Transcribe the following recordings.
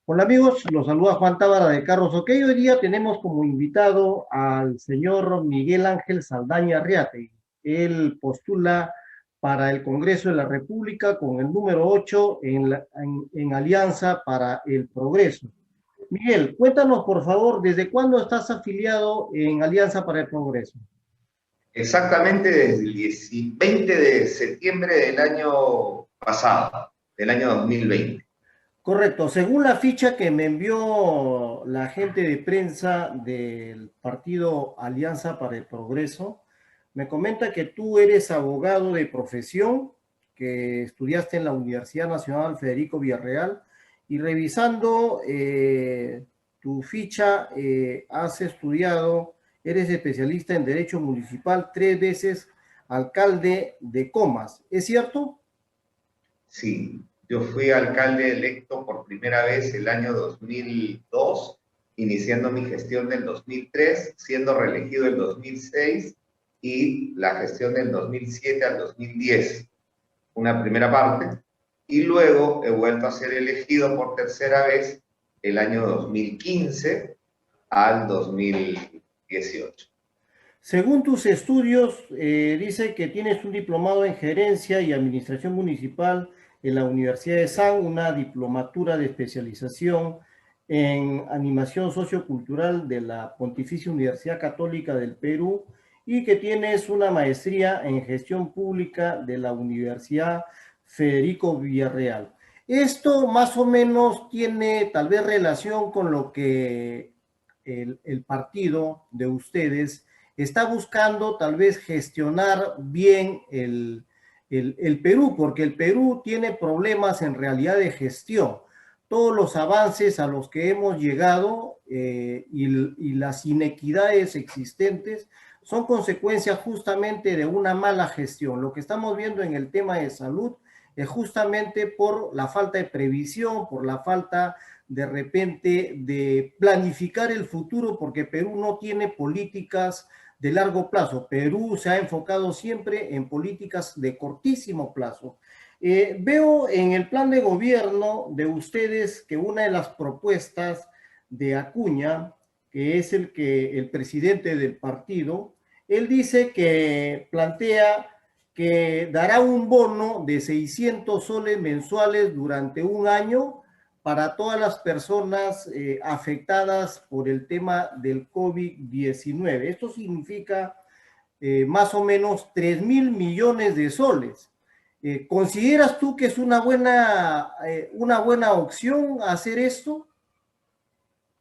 Hola amigos, los saluda Juan Tábara de Carros OK. Hoy día tenemos como invitado al señor Miguel Ángel Saldaña Arriate. Él postula para el Congreso de la República con el número 8 en Alianza para el Progreso. Miguel, cuéntanos por favor, ¿desde cuándo estás afiliado en Alianza para el Progreso? Exactamente desde el 20 de septiembre del año pasado, del año 2020. Correcto, según la ficha que me envió la gente de prensa del partido Alianza para el Progreso, me comenta que tú eres abogado de profesión, que estudiaste en la Universidad Nacional Federico Villarreal, y revisando tu ficha, has estudiado, eres especialista en Derecho Municipal, 3 veces alcalde de Comas, ¿es cierto? Sí, yo fui alcalde electo por primera vez el año 2002, iniciando mi gestión del 2003, siendo reelegido el 2006 y la gestión del 2007 al 2010, una primera parte, y luego he vuelto a ser elegido por tercera vez el año 2015 al 2018. Según tus estudios, dice que tienes un diplomado en gerencia y administración municipal en la Universidad de San, una diplomatura de especialización en animación sociocultural de la Pontificia Universidad Católica del Perú y que tienes una maestría en gestión pública de la Universidad Federico Villarreal. Esto más o menos tiene tal vez relación con lo que el partido de ustedes está buscando tal vez gestionar bien el Perú, porque el Perú tiene problemas en realidad de gestión. Todos los avances a los que hemos llegado y las inequidades existentes son consecuencia justamente de una mala gestión. Lo que estamos viendo en el tema de salud es justamente por la falta de previsión, por la falta de repente de planificar el futuro, porque Perú no tiene políticas de largo plazo. Perú se ha enfocado siempre en políticas de cortísimo plazo. Veo en el plan de gobierno de ustedes que una de las propuestas de Acuña, que es el presidente del partido, él dice que plantea que dará un bono de 600 soles mensuales durante un año para todas las personas afectadas por el tema del COVID-19. Esto significa más o menos 3.000 millones de soles. ¿Consideras tú que es una buena opción hacer esto?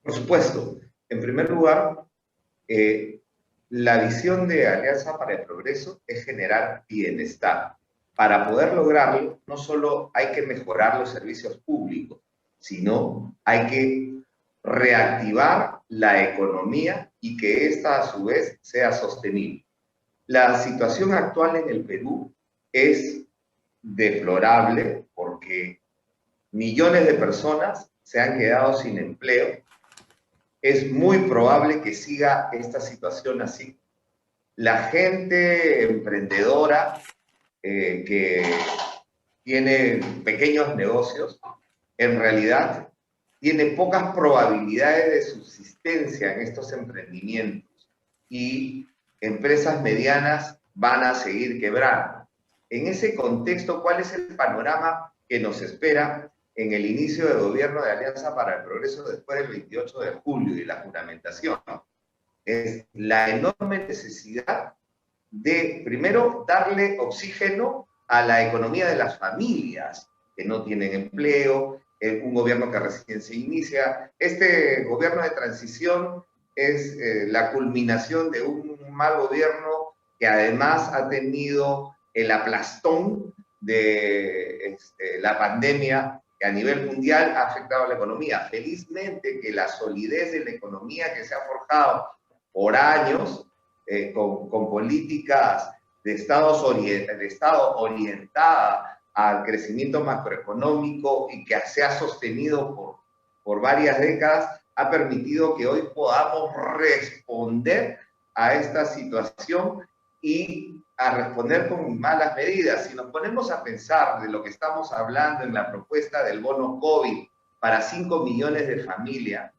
Por supuesto, en primer lugar, eh, la visión de Alianza para el Progreso es generar bienestar. Para poder lograrlo, no solo hay que mejorar los servicios públicos, sino hay que reactivar la economía y que ésta a su vez sea sostenible. La situación actual en el Perú es deplorable porque millones de personas se han quedado sin empleo. Es muy probable que siga esta situación así. La gente emprendedora que tiene pequeños negocios, en realidad tiene pocas probabilidades de subsistencia en estos emprendimientos y empresas medianas van a seguir quebrando. En ese contexto, ¿cuál es el panorama que nos espera en el inicio del gobierno de Alianza para el Progreso después del 28 de julio y la juramentación? Es la enorme necesidad de, primero, darle oxígeno a la economía de las familias que no tienen empleo, un gobierno que recién se inicia. Este gobierno de transición es la culminación de un mal gobierno que además ha tenido el aplastón de la pandemia que a nivel mundial ha afectado a la economía. Felizmente que la solidez de la economía que se ha forjado por años con políticas de Estado orientada al crecimiento macroeconómico y que se ha sostenido por varias décadas, ha permitido que hoy podamos responder a esta situación y a responder con malas medidas. Si nos ponemos a pensar de lo que estamos hablando en la propuesta del bono COVID, para 5 millones de familias,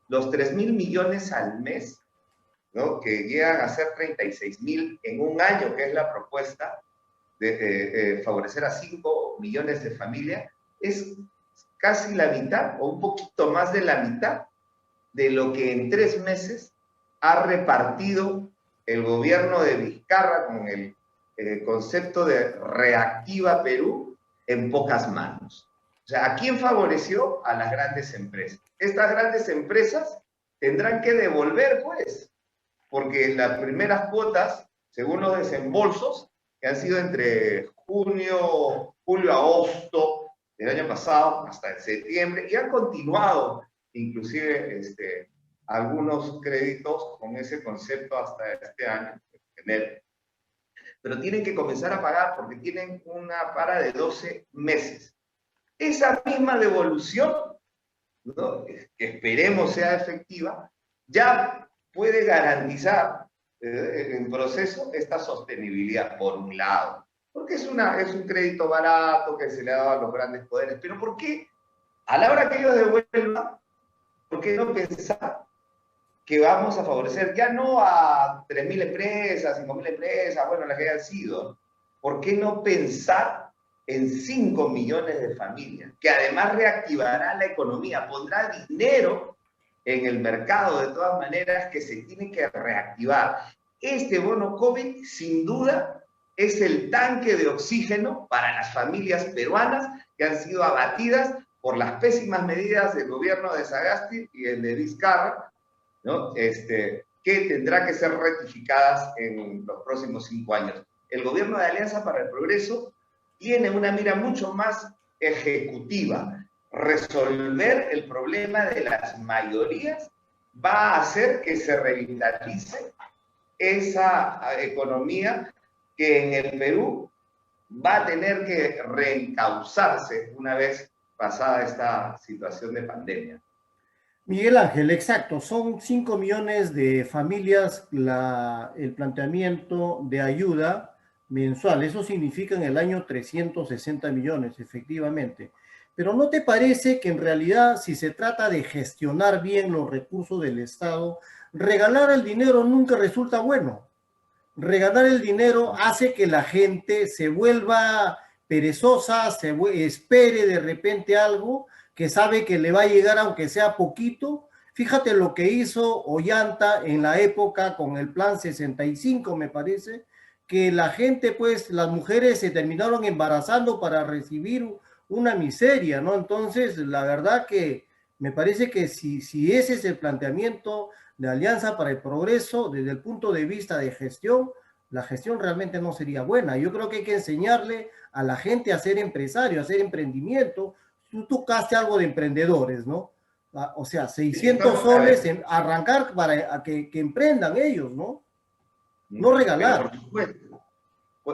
los 3.000 millones al mes, ¿no? Que llegan a ser 36.000 en un año, que es la propuesta de favorecer a 5 millones de familias, es casi la mitad o un poquito más de la mitad de lo que en 3 meses ha repartido el gobierno de Vizcarra con el concepto de Reactiva Perú en pocas manos. O sea, ¿a quién favoreció? A las grandes empresas. Estas grandes empresas tendrán que devolver, pues, porque las primeras cuotas, según los desembolsos, que han sido entre julio, agosto del año pasado hasta en septiembre, y han continuado inclusive algunos créditos con ese concepto hasta este año, enero. Pero tienen que comenzar a pagar porque tienen una para de 12 meses. Esa misma devolución, ¿no?, que esperemos sea efectiva, ya puede garantizar en proceso esta sostenibilidad, por un lado. Porque es un crédito barato que se le ha dado a los grandes poderes. Pero ¿por qué? A la hora que ellos devuelvan, ¿por qué no pensar que vamos a favorecer ya no a 3.000 empresas, 5.000 empresas, bueno, las que hayan sido? ¿Por qué no pensar en 5 millones de familias, que además reactivará la economía, pondrá dinero en el mercado de todas maneras que se tiene que reactivar? Este bono COVID, sin duda, es el tanque de oxígeno para las familias peruanas que han sido abatidas por las pésimas medidas del gobierno de Sagasti y el de Vizcarra, ¿no? Que tendrá que ser rectificadas en los próximos 5 años. El gobierno de Alianza para el Progreso tiene una mira mucho más ejecutiva. Resolver el problema de las mayorías va a hacer que se revitalice esa economía que en el Perú va a tener que reencauzarse una vez pasada esta situación de pandemia. Miguel Ángel, exacto, son 5 millones de familias el planteamiento de ayuda mensual. Eso significa en el año 360 millones, efectivamente. Pero ¿no te parece que en realidad, si se trata de gestionar bien los recursos del Estado, regalar el dinero nunca resulta bueno? Regalar el dinero hace que la gente se vuelva perezosa, espere de repente algo que sabe que le va a llegar aunque sea poquito. Fíjate lo que hizo Ollanta en la época con el plan 65, me parece, que la gente, pues, las mujeres se terminaron embarazando para recibir una miseria, ¿no? Entonces, la verdad que me parece que si ese es el planteamiento de Alianza para el Progreso, desde el punto de vista de gestión, la gestión realmente no sería buena. Yo creo que hay que enseñarle a la gente a ser empresario, a hacer emprendimiento. Tú tocaste algo de emprendedores, ¿no? O sea, 600 soles en arrancar para que emprendan ellos, ¿no? No regalar. Pero por supuesto.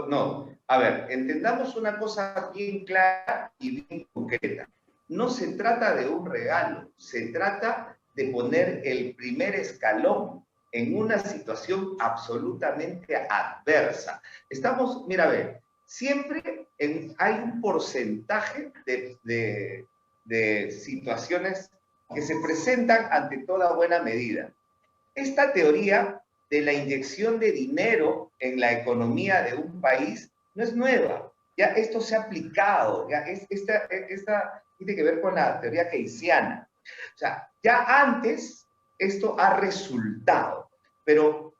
No, a ver, entendamos una cosa bien clara y bien concreta. No se trata de un regalo, se trata de poner el primer escalón en una situación absolutamente adversa. Estamos, mira, a ver, siempre hay un porcentaje de situaciones que se presentan ante toda buena medida. Esta teoría de la inyección de dinero en la economía de un país no es nueva. Ya esto se ha aplicado, ya esta tiene que ver con la teoría keynesiana. O sea, ya antes esto ha resultado, pero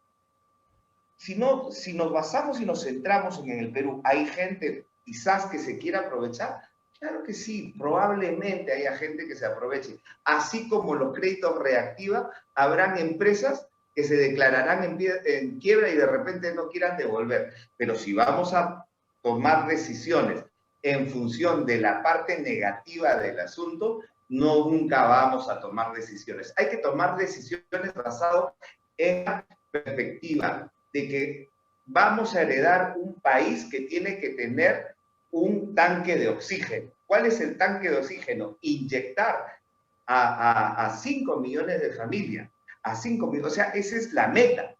si nos basamos y nos centramos en el Perú, ¿hay gente quizás que se quiera aprovechar? Claro que sí, probablemente haya gente que se aproveche. Así como los créditos reactiva, habrán empresas que se declararán en quiebra y de repente no quieran devolver. Pero si vamos a tomar decisiones en función de la parte negativa del asunto, nunca vamos a tomar decisiones. Hay que tomar decisiones basadas en la perspectiva de que vamos a heredar un país que tiene que tener un tanque de oxígeno. ¿Cuál es el tanque de oxígeno? Inyectar a 5 millones de familias. A 5 millones, o sea, esa es la meta,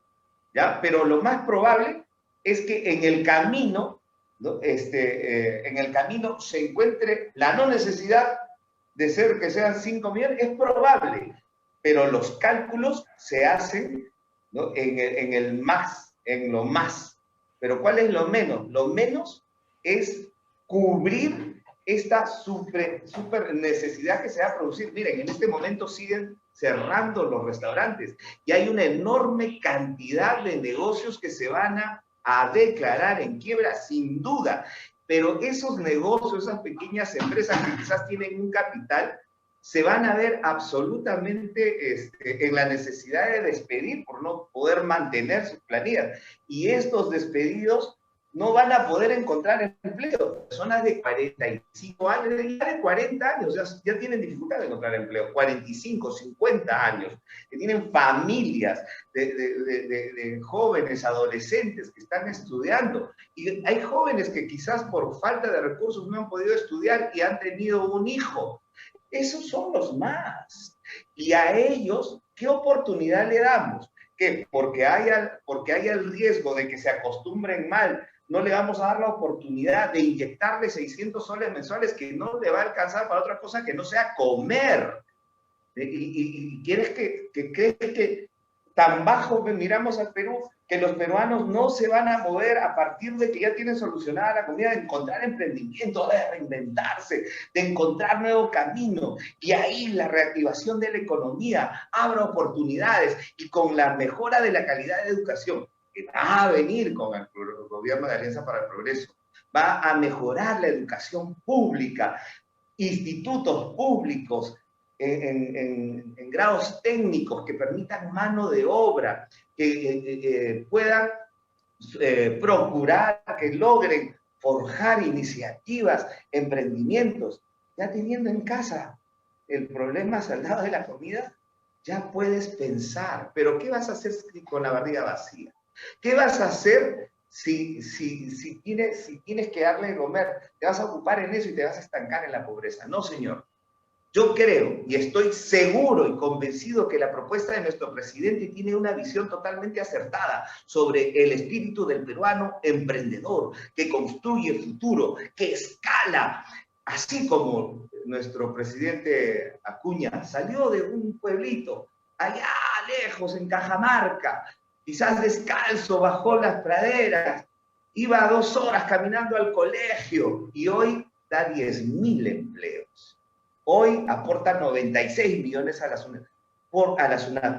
¿ya? Pero lo más probable es que en el camino, ¿no? En el camino se encuentre la no necesidad de ser que sean 5 millones, es probable, pero los cálculos se hacen, ¿no?, en lo más. Pero ¿cuál es lo menos? Lo menos es cubrir esta super necesidad que se va a producir. Miren, en este momento siguen cerrando los restaurantes y hay una enorme cantidad de negocios que se van a declarar en quiebra, sin duda. Pero esos negocios, esas pequeñas empresas que quizás tienen un capital, se van a ver absolutamente en la necesidad de despedir por no poder mantener sus planillas. Y estos despedidos no van a poder encontrar empleo. Personas de 45 años, ya de 40 años, ya tienen dificultad de encontrar empleo. 45, 50 años, que tienen familias de jóvenes, adolescentes que están estudiando. Y hay jóvenes que quizás por falta de recursos no han podido estudiar y han tenido un hijo. Esos son los más. Y a ellos, ¿qué oportunidad le damos? Que porque haya el riesgo de que se acostumbren mal, no le vamos a dar la oportunidad de inyectarle 600 soles mensuales que no le va a alcanzar para otra cosa que no sea comer. Y quieres que crees que tan bajo miramos al Perú, que los peruanos no se van a mover a partir de que ya tienen solucionada la comida, de encontrar emprendimiento, de reinventarse, de encontrar nuevo camino. Y ahí la reactivación de la economía abre oportunidades, y con la mejora de la calidad de educación que va a venir con el gobierno de Alianza para el Progreso, va a mejorar la educación pública, institutos públicos en grados técnicos que permitan mano de obra, que puedan procurar que logren forjar iniciativas, emprendimientos. Ya teniendo en casa el problema saldado de la comida, ya puedes pensar, pero ¿qué vas a hacer con la barriga vacía? ¿Qué vas a hacer si tienes que darle de comer? Te vas a ocupar en eso y te vas a estancar en la pobreza. No, señor. Yo creo y estoy seguro y convencido que la propuesta de nuestro presidente tiene una visión totalmente acertada sobre el espíritu del peruano emprendedor, que construye futuro, que escala. Así como nuestro presidente Acuña salió de un pueblito allá lejos, en Cajamarca, quizás descalzo, bajó las praderas, iba 2 horas caminando al colegio y hoy da 10.000 empleos. Hoy aporta 96 millones a la SUNAT.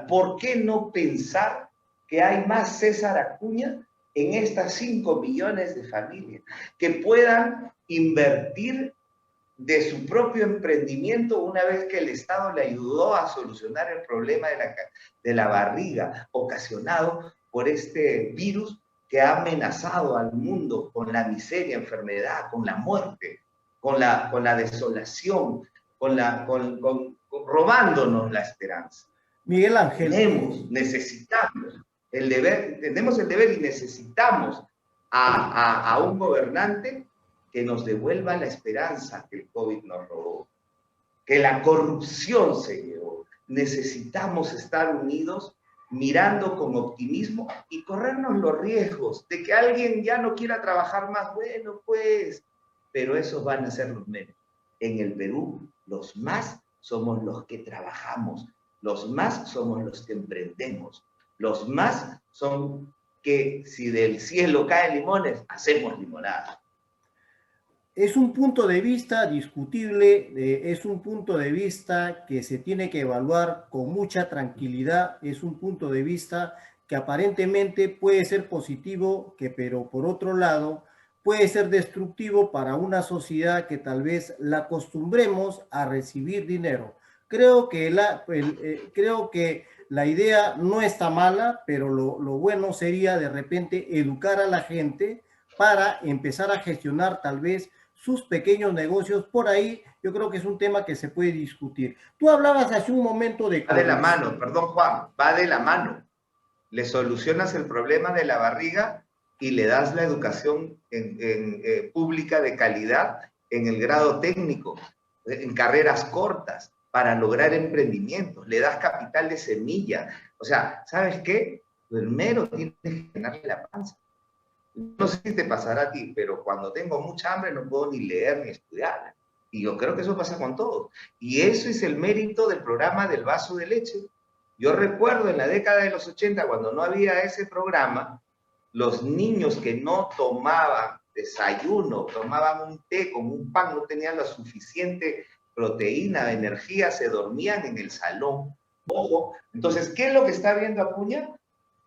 ¿Por qué no pensar que hay más César Acuña en estas 5 millones de familias que puedan invertir de su propio emprendimiento una vez que el Estado le ayudó a solucionar el problema de la barriga ocasionado por este virus que ha amenazado al mundo con la miseria, enfermedad, con la muerte, con la desolación, robándonos la esperanza? Miguel Ángel. Necesitamos el deber, tenemos el deber y necesitamos a un gobernante que nos devuelva la esperanza que el COVID nos robó, que la corrupción se llevó. Necesitamos estar unidos, mirando con optimismo y corrernos los riesgos de que alguien ya no quiera trabajar más. Bueno, pues, pero esos van a ser los menos. En el Perú, los más somos los que trabajamos, los más somos los que emprendemos, los más son que si del cielo caen limones, hacemos limonada. Es un punto de vista discutible, es un punto de vista que se tiene que evaluar con mucha tranquilidad, es un punto de vista que aparentemente puede ser positivo, pero por otro lado puede ser destructivo para una sociedad que tal vez la acostumbremos a recibir dinero. Creo que la idea no está mala, pero lo bueno sería de repente educar a la gente para empezar a gestionar tal vez sus pequeños negocios. Por ahí yo creo que es un tema que se puede discutir. Tú hablabas hace un momento de... Va de la mano, perdón Juan, va de la mano. Le solucionas el problema de la barriga y le das la educación pública de calidad en el grado técnico, en carreras cortas, para lograr emprendimientos. Le das capital de semilla. O sea, ¿sabes qué? Primero tienes que llenarle la panza. No sé si te pasará a ti, pero cuando tengo mucha hambre no puedo ni leer ni estudiar. Y yo creo que eso pasa con todos. Y eso es el mérito del programa del vaso de leche. Yo recuerdo en la década de los 80, cuando no había ese programa, los niños que no tomaban desayuno, tomaban un té con un pan, no tenían la suficiente proteína, energía, se dormían en el salón. Ojo, entonces, ¿qué es lo que está viendo Acuña?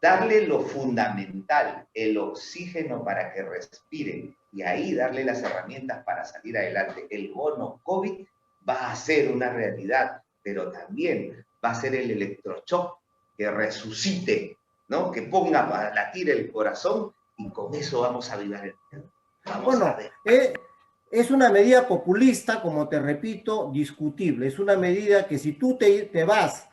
Darle lo fundamental, el oxígeno para que respiren, y ahí darle las herramientas para salir adelante. El bono COVID va a ser una realidad, pero también va a ser el electroshock que resucite, ¿no? Que ponga a latir el corazón, y con eso vamos a avivar el miedo. Vamos a ver. Es una medida populista, como te repito, discutible. Es una medida que si tú te vas,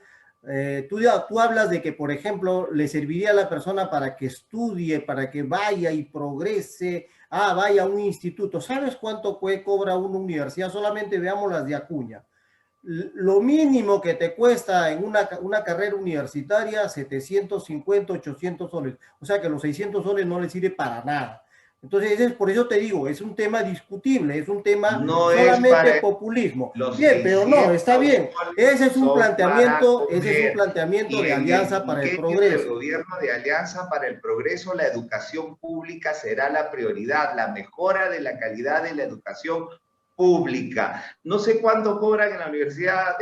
tú hablas de que, por ejemplo, le serviría a la persona para que estudie, para que vaya y progrese, vaya a un instituto. ¿Sabes cuánto cobra una universidad? Solamente veamos las de Acuña. Lo mínimo que te cuesta en una carrera universitaria, 750, 800 soles. O sea que los 600 soles no le sirve para nada. Entonces, por eso te digo, es un tema discutible, es un tema no solamente populismo. Bien, pero no, está bien. Ese es un planteamiento de Alianza para el Progreso. El gobierno de Alianza para el Progreso, la educación pública será la prioridad, la mejora de la calidad de la educación pública. No sé cuánto cobran en la Universidad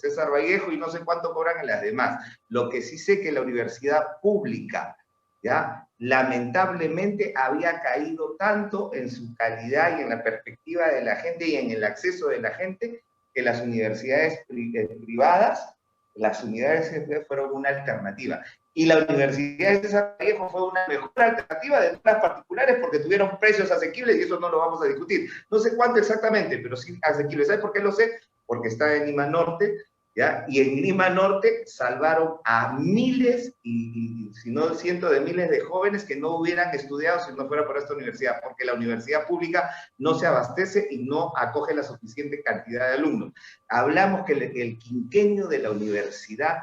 César Vallejo y no sé cuánto cobran en las demás. Lo que sí sé que la universidad pública, ¿ya?, lamentablemente había caído tanto en su calidad y en la perspectiva de la gente y en el acceso de la gente, que las universidades privadas, las unidades fueron una alternativa. Y la Universidad de César Vallejo fue una mejor alternativa de las particulares porque tuvieron precios asequibles, y eso no lo vamos a discutir. No sé cuánto exactamente, pero sí asequibles. ¿Sabes por qué lo sé? Porque está en Lima Norte, ¿ya? Y en Lima Norte salvaron a miles, y si no cientos de miles de jóvenes que no hubieran estudiado si no fuera por esta universidad, porque la universidad pública no se abastece y no acoge la suficiente cantidad de alumnos. Hablamos que el quinquenio de la universidad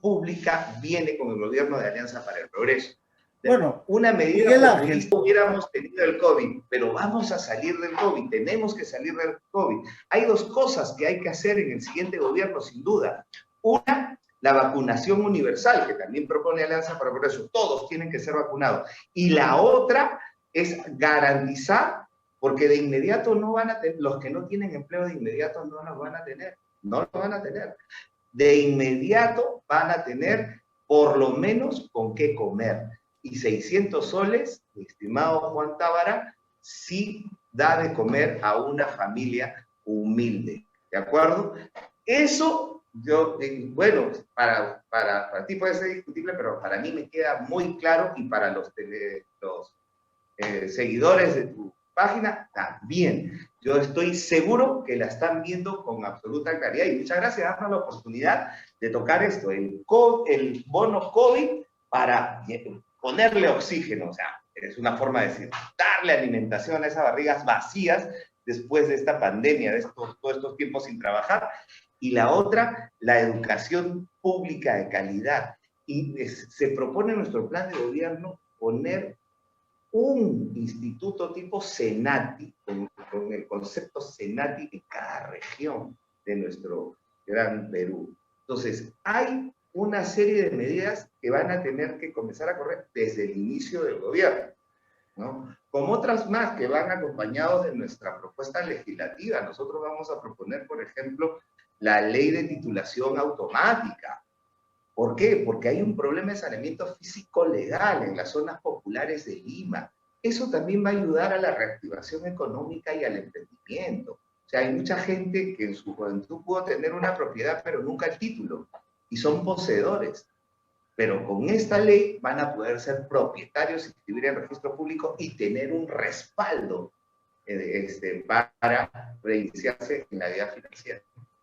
pública viene con el gobierno de Alianza para el Progreso. Bueno, una medida populista hubiéramos tenido el COVID, pero vamos a salir del COVID, tenemos que salir del COVID. Hay dos cosas que hay que hacer en el siguiente gobierno, sin duda. Una, la vacunación universal, que también propone Alianza para el Progreso, todos tienen que ser vacunados. Y la otra es garantizar, porque de inmediato no van a tener, los que no tienen empleo de inmediato no lo van a tener, no lo van a tener. De inmediato van a tener por lo menos con qué comer. Y 600 soles, mi estimado Juan Tábara, sí da de comer a una familia humilde, ¿de acuerdo? Eso, bueno, para ti puede ser discutible, pero para mí me queda muy claro, y para los seguidores de tu página también. Yo estoy seguro que la están viendo con absoluta claridad, y muchas gracias por darnos la oportunidad de tocar esto, el bono COVID, para ponerle oxígeno. O sea, es una forma de decir, darle alimentación a esas barrigas vacías después de esta pandemia, de todos estos tiempos sin trabajar. Y la otra, la educación pública de calidad. Y se propone en nuestro plan de gobierno poner un instituto tipo Senati, con el concepto Senati en cada región de nuestro gran Perú. Entonces, hay una serie de medidas que van a tener que comenzar a correr desde el inicio del gobierno, ¿no? Como otras más que van acompañados de nuestra propuesta legislativa. Nosotros vamos a proponer, por ejemplo, la ley de titulación automática. ¿Por qué? Porque hay un problema de saneamiento físico legal en las zonas populares de Lima. Eso también va a ayudar a la reactivación económica y al emprendimiento. O sea, hay mucha gente que en su juventud pudo tener una propiedad, pero nunca el título, y son poseedores. Pero con esta ley van a poder ser propietarios, inscribir en el registro público y tener un respaldo para reiniciarse en la vida financiera.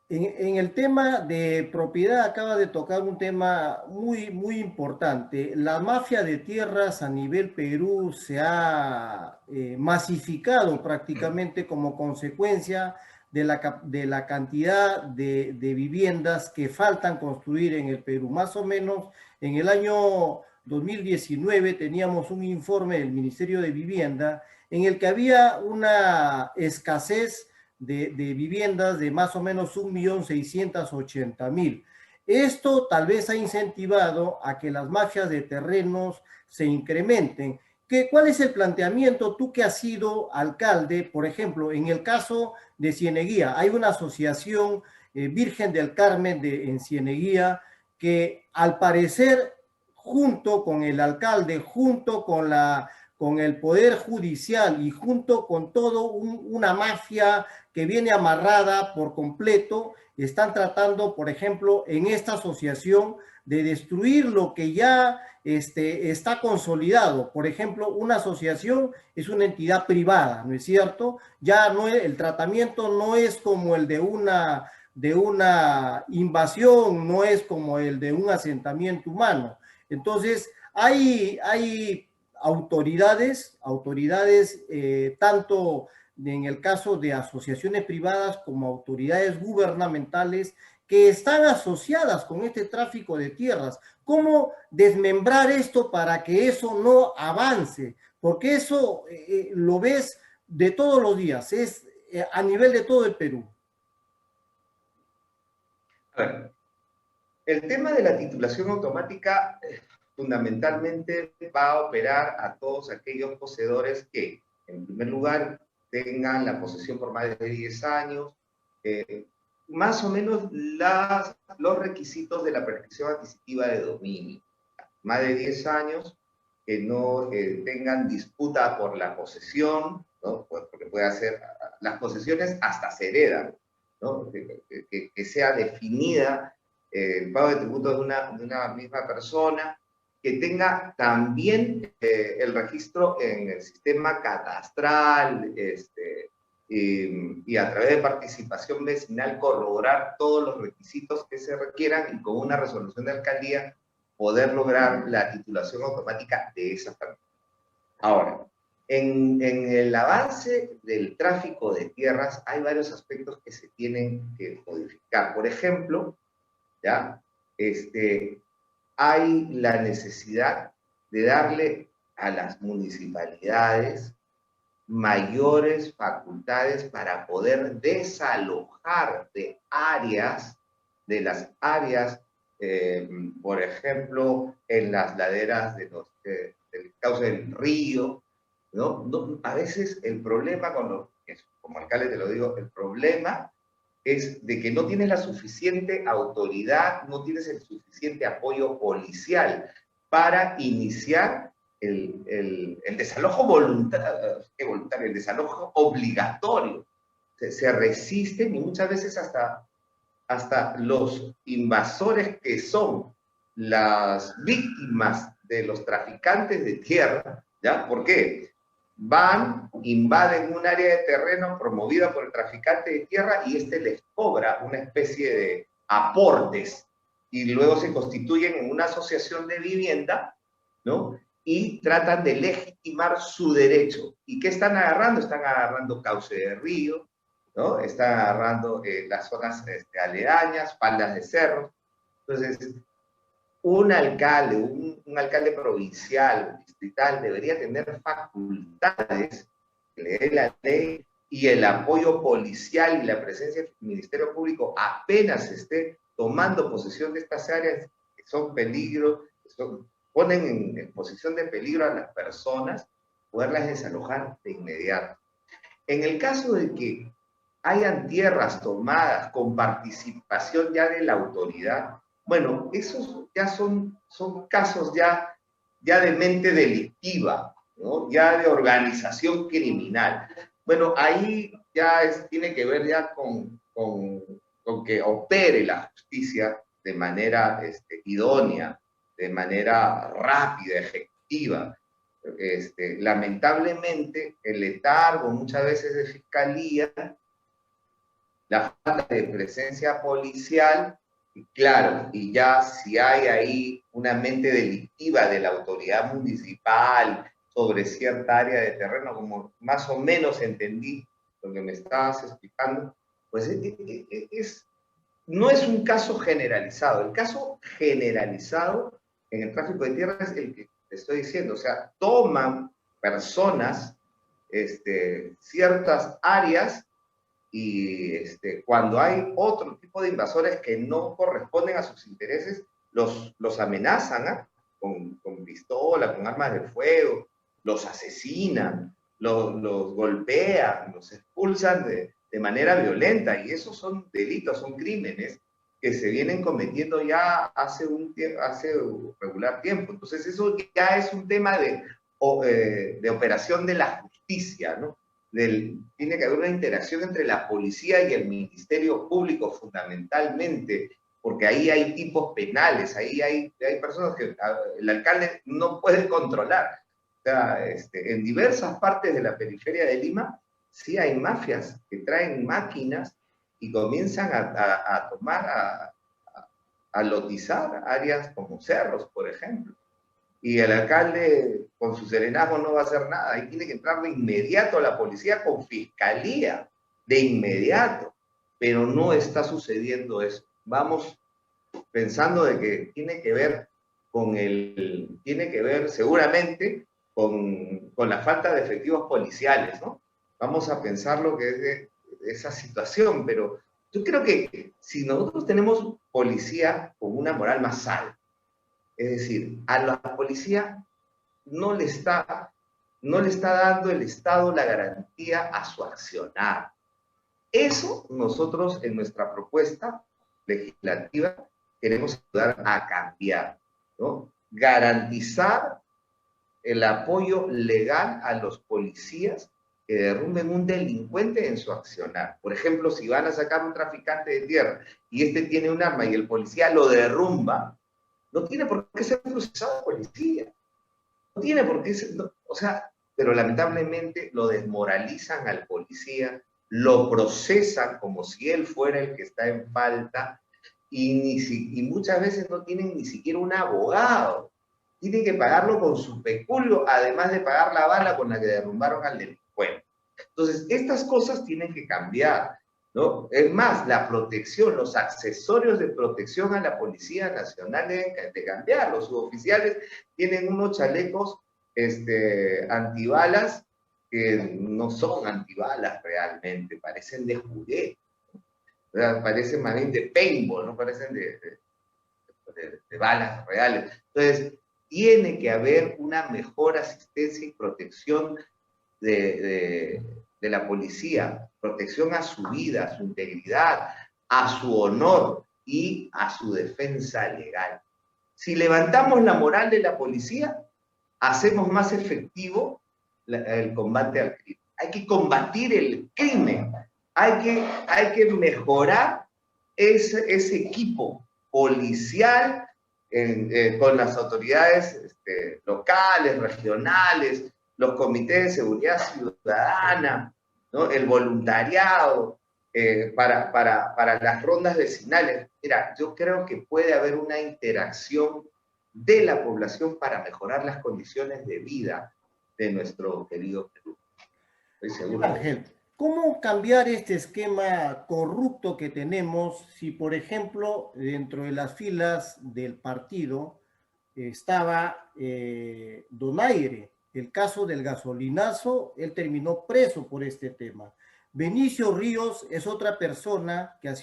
En el tema de propiedad acaba de tocar un tema muy, muy importante. La mafia de tierras a nivel Perú se ha masificado prácticamente como consecuencia de la cantidad de viviendas que faltan construir en el Perú. Más o menos en el año 2019 teníamos un informe del Ministerio de Vivienda en el que había una escasez de viviendas de más o menos 1.680.000. Esto tal vez ha incentivado a que las mafias de terrenos se incrementen. ¿Cuál es el planteamiento? Tú que has sido alcalde, por ejemplo, en el caso de Cieneguía, hay una asociación Virgen del Carmen en Cieneguía que al parecer, junto con el alcalde, junto con el Poder Judicial y junto con todo una mafia que viene amarrada por completo, están tratando, por ejemplo, en esta asociación de destruir lo que ya está consolidado. Por ejemplo, una asociación es una entidad privada, ¿no es cierto? Ya no es, el tratamiento no es como el de una invasión, no es como el de un asentamiento humano. Entonces, hay autoridades tanto en el caso de asociaciones privadas como autoridades gubernamentales que están asociadas con este tráfico de tierras. ¿Cómo desmembrar esto para que eso no avance? Porque eso lo ves de todos los días, es a nivel de todo el Perú. A ver, el tema de la titulación automática fundamentalmente va a operar a todos aquellos poseedores que, en primer lugar, tengan la posesión por más de 10 años, más o menos los requisitos de la prescripción adquisitiva de dominio. Más de 10 años, que no tengan disputa por la posesión, ¿no? Porque puede hacer, las posesiones hasta se heredan, ¿no? Que sea definida el pago de tributos de una misma persona, que tenga también el registro en el sistema catastral, y a través de participación vecinal corroborar todos los requisitos que se requieran y con una resolución de alcaldía poder lograr la titulación automática de esa familia. Ahora, en el avance del tráfico de tierras hay varios aspectos que se tienen que modificar. Por ejemplo, ¿ya? Hay la necesidad de darle a las municipalidades mayores facultades para poder desalojar de las áreas, por ejemplo, en las laderas del cauce del río, ¿no? A veces el problema, como alcalde te lo digo, el problema es de que no tienes la suficiente autoridad, no tienes el suficiente apoyo policial para iniciar el desalojo voluntario, el desalojo obligatorio. Se resisten y muchas veces hasta los invasores que son las víctimas de los traficantes de tierra, ¿ya? ¿Por qué? Van, invaden un área de terreno promovida por el traficante de tierra y este les cobra una especie de aportes y luego se constituyen en una asociación de vivienda, ¿no? Y tratan de legitimar su derecho. ¿Y qué están agarrando? Están agarrando cauce de río, ¿no? Están agarrando las zonas aledañas, faldas de cerros. Entonces, un alcalde, un alcalde provincial, distrital, debería tener facultades que le dé la ley y el apoyo policial y la presencia del Ministerio Público apenas esté tomando posesión de estas áreas que son peligro, ponen en posición de peligro a las personas, poderlas desalojar de inmediato. En el caso de que hayan tierras tomadas con participación ya de la autoridad, bueno, esos ya son casos ya de mente delictiva, ¿no? Ya de organización criminal. Bueno, ahí ya tiene que ver ya con que opere la justicia de manera idónea, de manera rápida, efectiva. Lamentablemente, el letargo muchas veces de fiscalía, la falta de presencia policial, y claro, y ya si hay ahí una mente delictiva de la autoridad municipal sobre cierta área de terreno, como más o menos entendí lo que me estabas explicando, pues no es un caso generalizado. El caso generalizado en el tráfico de tierras es el que te estoy diciendo, o sea, toman personas ciertas áreas y cuando hay otro tipo de invasores que no corresponden a sus intereses, los amenazan, ¿ah? Con pistola, con armas de fuego, los asesinan, los golpean, los expulsan de manera violenta, y esos son delitos, son crímenes que se vienen cometiendo ya hace un regular tiempo. Entonces eso ya es un tema de operación de la justicia, ¿no? Tiene que haber una interacción entre la policía y el Ministerio Público fundamentalmente, porque ahí hay tipos penales, ahí hay personas que el alcalde no puede controlar. O sea, en diversas partes de la periferia de Lima sí hay mafias que traen máquinas y comienzan a tomar, a lotizar áreas como cerros, por ejemplo. Y el alcalde con su serenazgo no va a hacer nada. Ahí tiene que entrar de inmediato la policía con fiscalía, de inmediato. Pero no está sucediendo eso. Vamos pensando de que tiene que ver seguramente con la falta de efectivos policiales, ¿no? Vamos a pensar lo que es de esa situación, pero yo creo que si nosotros tenemos policía con una moral más alta, es decir, a la policía no le está dando el Estado la garantía a su accionar. Eso nosotros en nuestra propuesta legislativa queremos ayudar a cambiar, ¿no? Garantizar el apoyo legal a los policías que derrumben un delincuente en su accionar. Por ejemplo, si van a sacar un traficante de tierra y este tiene un arma y el policía lo derrumba, no tiene por qué ser procesado policía. No tiene por qué ser, no, o sea, pero lamentablemente lo desmoralizan al policía, lo procesan como si él fuera el que está en falta y muchas veces no tienen ni siquiera un abogado. Tienen que pagarlo con su peculio, además de pagar la bala con la que derrumbaron al delincuente. Entonces, estas cosas tienen que cambiar, ¿no? Es más, la protección, los accesorios de protección a la Policía Nacional deben de cambiar. Los suboficiales tienen unos chalecos antibalas que no son antibalas realmente, parecen de juguete, parecen más bien de paintball, no parecen de balas reales. Entonces, tiene que haber una mejor asistencia y protección de la policía, protección a su vida, a su integridad, a su honor y a su defensa legal. Si levantamos la moral de la policía, hacemos más efectivo el combate al crimen. Hay que combatir el crimen, hay que mejorar ese equipo policial con las autoridades locales, regionales, los comités de seguridad ciudadana, ¿no? El voluntariado para las rondas vecinales. Mira, yo creo que puede haber una interacción de la población para mejorar las condiciones de vida de nuestro querido Perú. Estoy seguro. Ángel, ¿cómo cambiar este esquema corrupto que tenemos si, por ejemplo, dentro de las filas del partido estaba Donaire? El caso del gasolinazo, él terminó preso por este tema. Benicio Ríos es otra persona que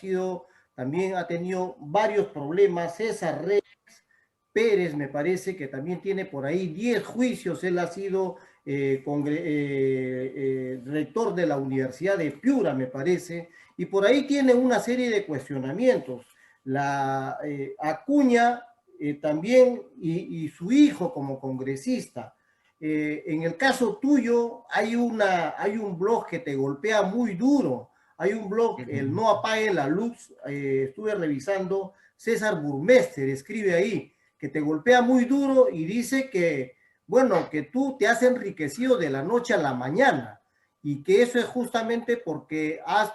también ha tenido varios problemas. César Pérez me parece que también tiene por ahí 10 juicios. Él ha sido rector de la Universidad de Piura, me parece, y por ahí tiene una serie de cuestionamientos. Acuña también y su hijo como congresista. En el caso tuyo hay un blog que te golpea muy duro. Hay un blog, el No Apague la Luz, estuve revisando, César Burmester escribe ahí, que te golpea muy duro y dice que, bueno, que tú te has enriquecido de la noche a la mañana y que eso es justamente porque has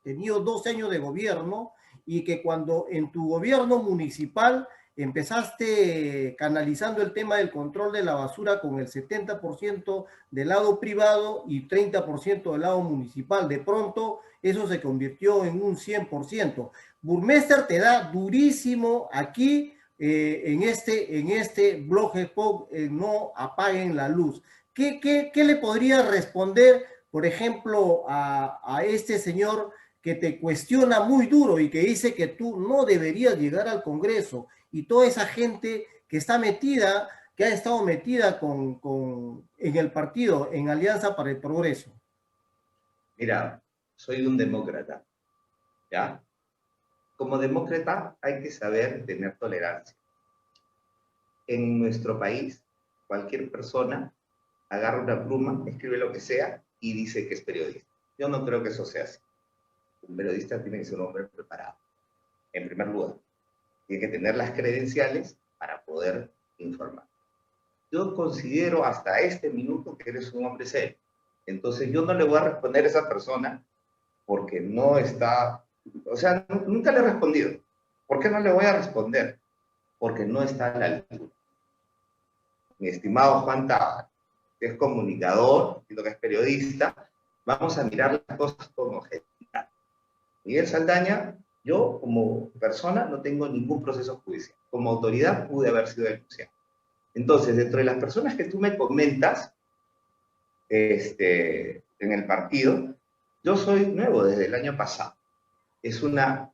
tenido 2 años de gobierno y que cuando en tu gobierno municipal empezaste canalizando el tema del control de la basura con el 70% del lado privado y 30% del lado municipal. De pronto eso se convirtió en un 100%. Burmester te da durísimo aquí en este blog No Apaguen la Luz. ¿Qué le podría responder, por ejemplo, a este señor que te cuestiona muy duro y que dice que tú no deberías llegar al Congreso, y toda esa gente que está metida, que ha estado metida en el partido, en Alianza para el Progreso? Mira, soy un demócrata, ¿ya? Como demócrata hay que saber tener tolerancia. En nuestro país, cualquier persona agarra una pluma, escribe lo que sea y dice que es periodista. Yo no creo que eso sea así. Un periodista tiene que ser un hombre preparado, en primer lugar. Tiene que tener las credenciales para poder informar. Yo considero hasta este minuto que eres un hombre serio. Entonces yo no le voy a responder a esa persona porque no está, o sea, nunca le he respondido. ¿Por qué no le voy a responder? Porque no está a la altura. Mi estimado Juan Tábara, que es comunicador y lo que es periodista, vamos a mirar las cosas con objetividad. Miguel Saldaña, yo como persona no tengo ningún proceso judicial. Como autoridad pude haber sido denunciado. Entonces, dentro de las personas que tú me comentas, en el partido, yo soy nuevo desde el año pasado. Es una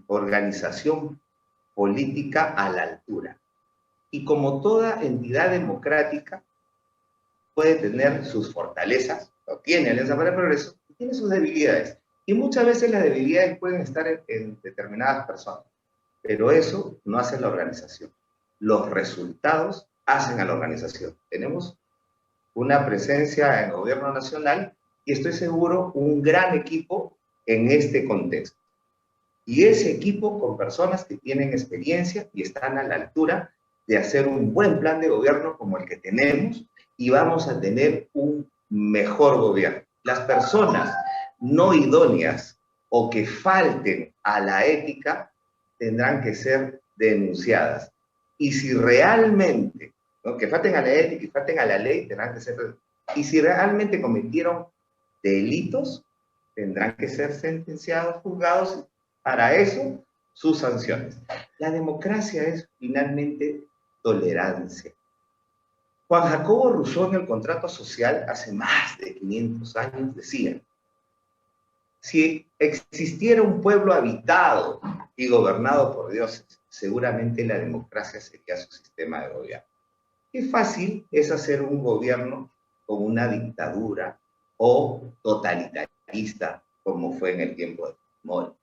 organización política a la altura. Y como toda entidad democrática, puede tener sus fortalezas, lo tiene Alianza para el Progreso, y tiene sus debilidades. Y muchas veces las debilidades pueden estar en determinadas personas, pero eso no hace la organización. Los resultados hacen a la organización. Tenemos una presencia en el gobierno nacional y estoy seguro un gran equipo en este contexto. Y ese equipo con personas que tienen experiencia y están a la altura de hacer un buen plan de gobierno como el que tenemos, y vamos a tener un mejor gobierno. Las personas no idóneas o que falten a la ética tendrán que ser denunciadas. Y si realmente, ¿no?, que falten a la ética y falten a la ley, tendrán que ser, y si realmente cometieron delitos, tendrán que ser sentenciados, juzgados. Para eso, sus sanciones. La democracia es finalmente tolerancia. Juan Jacobo Rousseau, en el contrato social hace más de 500 años, decía: si existiera un pueblo habitado y gobernado por dioses, seguramente la democracia sería su sistema de gobierno. Qué fácil es hacer un gobierno con una dictadura o totalitarista, como fue en el tiempo de Fujimori.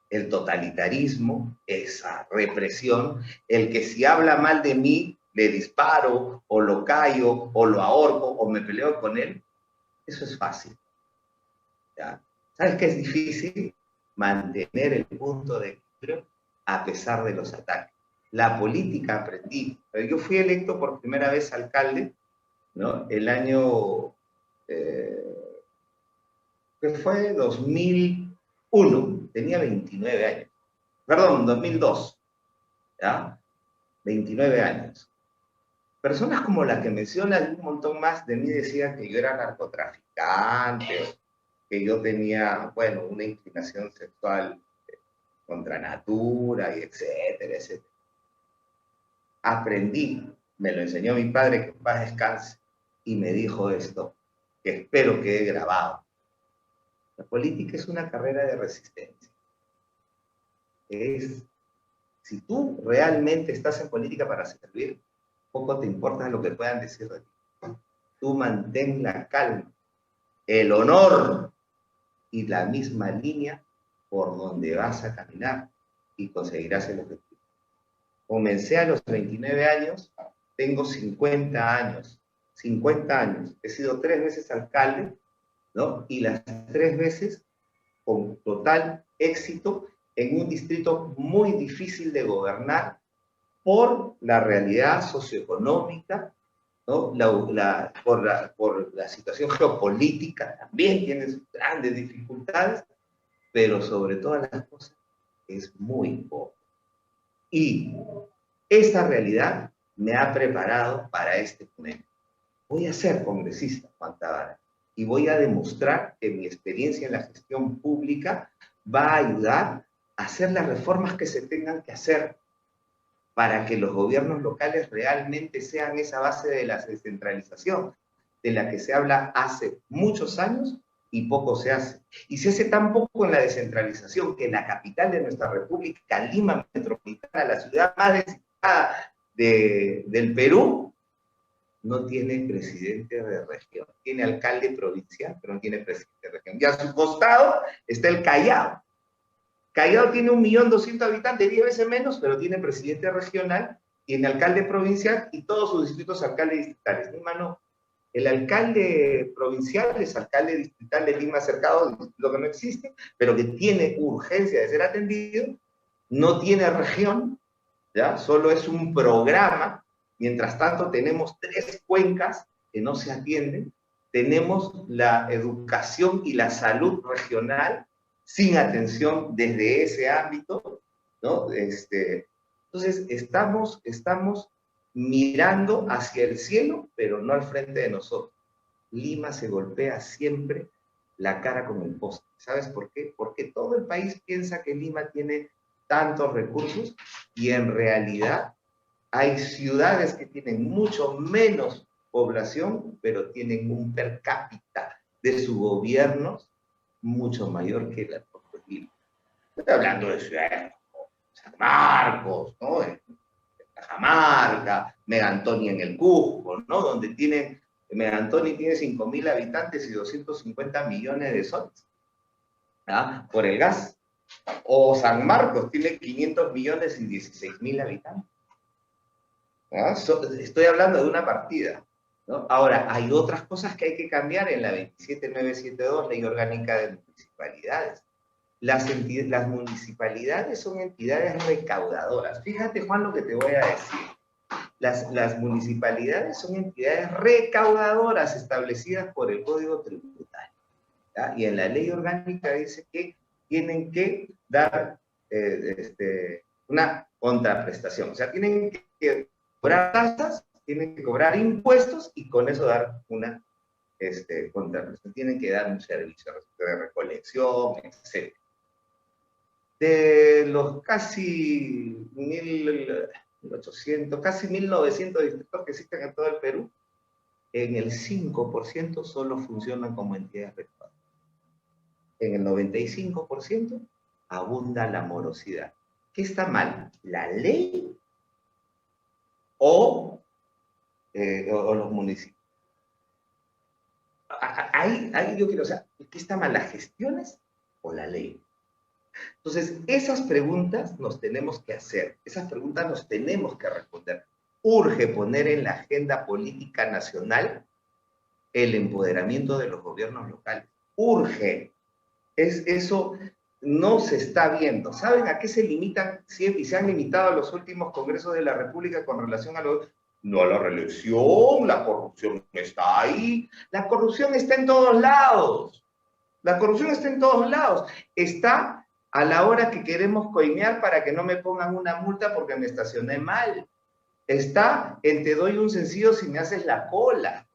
El totalitarismo, esa represión, el que si habla mal de mí, le disparo, o lo callo, o lo ahorco, o me peleo con él, eso es fácil, ¿ya? ¿Sabes qué es difícil? Mantener el punto de equilibrio a pesar de los ataques. La política aprendí. Yo fui electo por primera vez alcalde, ¿no?, el año, que fue 2001, tenía 29 años. Perdón, 2002, ¿ya? 29 años. Personas como la que mencionas y un montón más de mí decían que yo era narcotraficante, que yo tenía, bueno, una inclinación sexual contra natura, y etcétera, etcétera. Aprendí, me lo enseñó mi padre, que en paz descanse, y me dijo esto, que espero quede grabado. La política es una carrera de resistencia. Si tú realmente estás en política para servir, poco te importa lo que puedan decir de ti. Tú mantén la calma, el honor y la misma línea por donde vas a caminar y conseguirás el objetivo. Comencé a los 29 años, tengo 50 años. 50 años. He sido 3 veces alcalde, ¿no? Y las 3 veces con total éxito en un distrito muy difícil de gobernar por la realidad socioeconómica, ¿no? Por la situación geopolítica, también tiene sus grandes dificultades, pero sobre todas las cosas es muy pobre. Y esta realidad me ha preparado para este momento. Voy a ser congresista, Juan Tábara, y voy a demostrar que mi experiencia en la gestión pública va a ayudar a hacer las reformas que se tengan que hacer para que los gobiernos locales realmente sean esa base de la descentralización. de la que se habla hace muchos años y poco se hace. Y se hace tan poco en la descentralización que la capital de nuestra república, Lima Metropolitana, la ciudad más necesitada del Perú, no tiene presidente de región. Tiene alcalde provincial, pero no tiene presidente de región. Y a su costado está el Callao. Callao tiene 1.200.000 habitantes, 10 veces menos, pero tiene presidente regional, tiene alcalde provincial y todos sus distritos alcaldes distritales. Lima no. El alcalde provincial es alcalde distrital de Lima Cercado, lo que no existe, pero que tiene urgencia de ser atendido, no tiene región, ¿ya? Solo es un programa. Mientras tanto, tenemos 3 cuencas que no se atienden, tenemos la educación y la salud regional sin atención desde ese ámbito, ¿no? Entonces, estamos mirando hacia el cielo, pero no al frente de nosotros. Lima se golpea siempre la cara con el poste. ¿Sabes por qué? Porque todo el país piensa que Lima tiene tantos recursos y en realidad hay ciudades que tienen mucho menos población, pero tienen un per cápita de sus gobiernos mucho mayor que la propia Lima. Estoy hablando de ciudades como San Marcos, ¿no? Cajamarca, Megantonia en el Cusco, ¿no? Donde Megantonia tiene 5.000 habitantes y 250 millones de soles, ¿ah? Por el gas. O San Marcos tiene 500 millones y 16.000 habitantes. ¿Ah? Estoy hablando de una partida, ¿no? Ahora, hay otras cosas que hay que cambiar en la 27972, Ley Orgánica de Municipalidades. Las municipalidades son entidades recaudadoras. Fíjate, Juan, lo que te voy a decir. Las municipalidades son entidades recaudadoras establecidas por el Código Tributario, ¿ya? Y en la ley orgánica dice que tienen que dar una contraprestación. O sea, tienen que cobrar tasas, tienen que cobrar impuestos y con eso dar una contraprestación. Tienen que dar un servicio de recolección, etc. De los casi 1.800, casi 1.900 distritos que existen en todo el Perú, en el 5% solo funcionan como entidades recaudadoras. En el 95% abunda la morosidad. ¿Qué está mal? ¿La ley o los municipios? Ahí yo quiero, o sea, ¿qué está mal? ¿Las gestiones o la ley? Entonces, esas preguntas nos tenemos que hacer, esas preguntas nos tenemos que responder. Urge poner en la agenda política nacional el empoderamiento de los gobiernos locales. Urge. Eso no se está viendo. ¿Saben a qué se limitan y se han limitado a los últimos congresos de la República con relación a no a la reelección? La corrupción está ahí. La corrupción está en todos lados. La corrupción está en todos lados. Está a la hora que queremos coimear para que no me pongan una multa porque me estacioné mal. Está en te doy un sencillo si me haces la cola.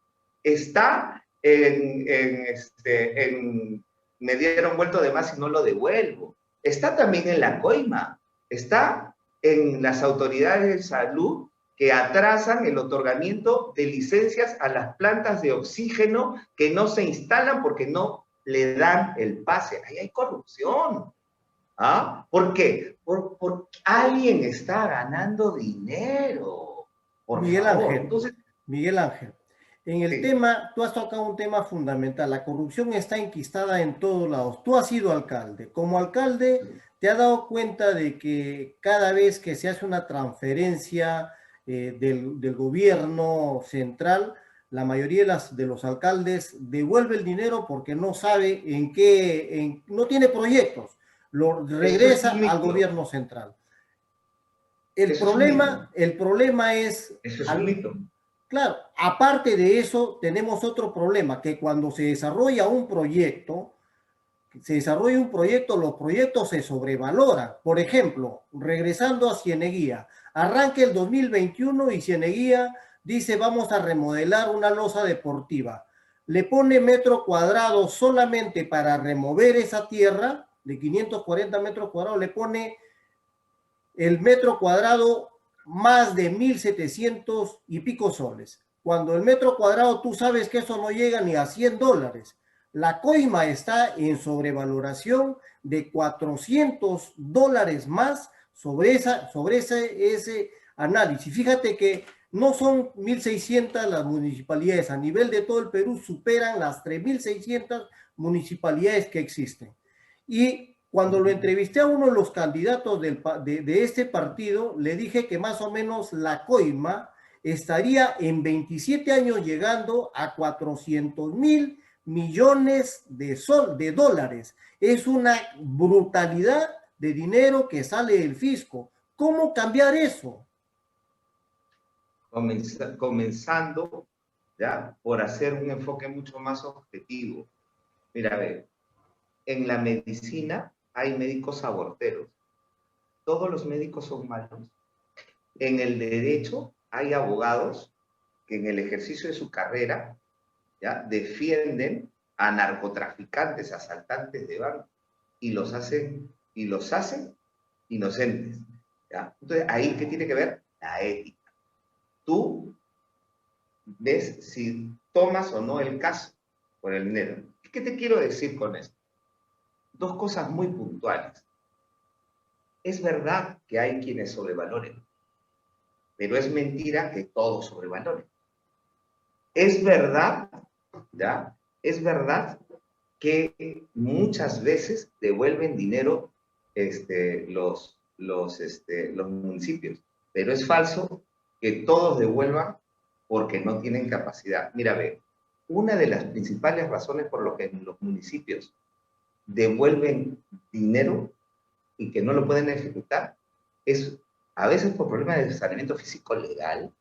Está en me dieron vuelto de más y no lo devuelvo. Está también en la coima. Está en las autoridades de salud que atrasan el otorgamiento de licencias a las plantas de oxígeno que no se instalan porque no le dan el pase. Ahí hay corrupción. ¿Ah? ¿Por qué? Porque alguien está ganando dinero. Miguel Ángel, entonces, Miguel Ángel, en el sí. tema, tú has tocado un tema fundamental. La corrupción está enquistada en todos lados. Tú has sido alcalde. Como alcalde, ¿te has dado cuenta de que cada vez que se hace una transferencia del gobierno central, la mayoría de los alcaldes devuelve el dinero porque no sabe no tiene proyectos, lo regresa al gobierno central? El problema es... Eso es un mito. Claro, aparte de eso, tenemos otro problema, que cuando se desarrolla un proyecto, los proyectos se sobrevaloran. Por ejemplo, regresando a Cieneguía, arranca el 2021 y Cieneguía dice vamos a remodelar una losa deportiva. Le pone metro cuadrado solamente para remover esa tierra, de 540 metros cuadrados, le pone el metro cuadrado más de 1.700 y pico soles. cuando el metro cuadrado tú sabes que eso no llega ni a $100. La coima está en sobrevaloración de $400 más sobre ese análisis. Fíjate que no son 1.600 las municipalidades, a nivel de todo el Perú superan las 3.600 municipalidades que existen. Y cuando lo entrevisté a uno de los candidatos de este partido, le dije que más o menos la coima estaría en 27 años llegando a 400.000 millones de dólares. Es una brutalidad de dinero que sale del fisco. ¿Cómo cambiar eso? Comenzando ya por hacer un enfoque mucho más objetivo. Mira, a ver, en la medicina hay médicos aborteros. Todos los médicos son malos. En el derecho hay abogados que en el ejercicio de su carrera ¿ya? Defienden a narcotraficantes, asaltantes de banco, y los hacen inocentes. ¿Ya? Entonces, ahí, ¿qué tiene que ver? La ética. Tú ves si tomas o no el caso por el dinero. ¿Qué te quiero decir con esto? Dos cosas muy puntuales. Es verdad que hay quienes sobrevaloren, pero es mentira que todos sobrevaloren. Es verdad, ¿ya? Es verdad que muchas veces devuelven dinero los municipios, pero es falso que todos devuelvan porque no tienen capacidad. Mira, ve, una de las principales razones por lo que los municipios devuelven dinero y que no lo pueden ejecutar es a veces por problemas de saneamiento físico legal,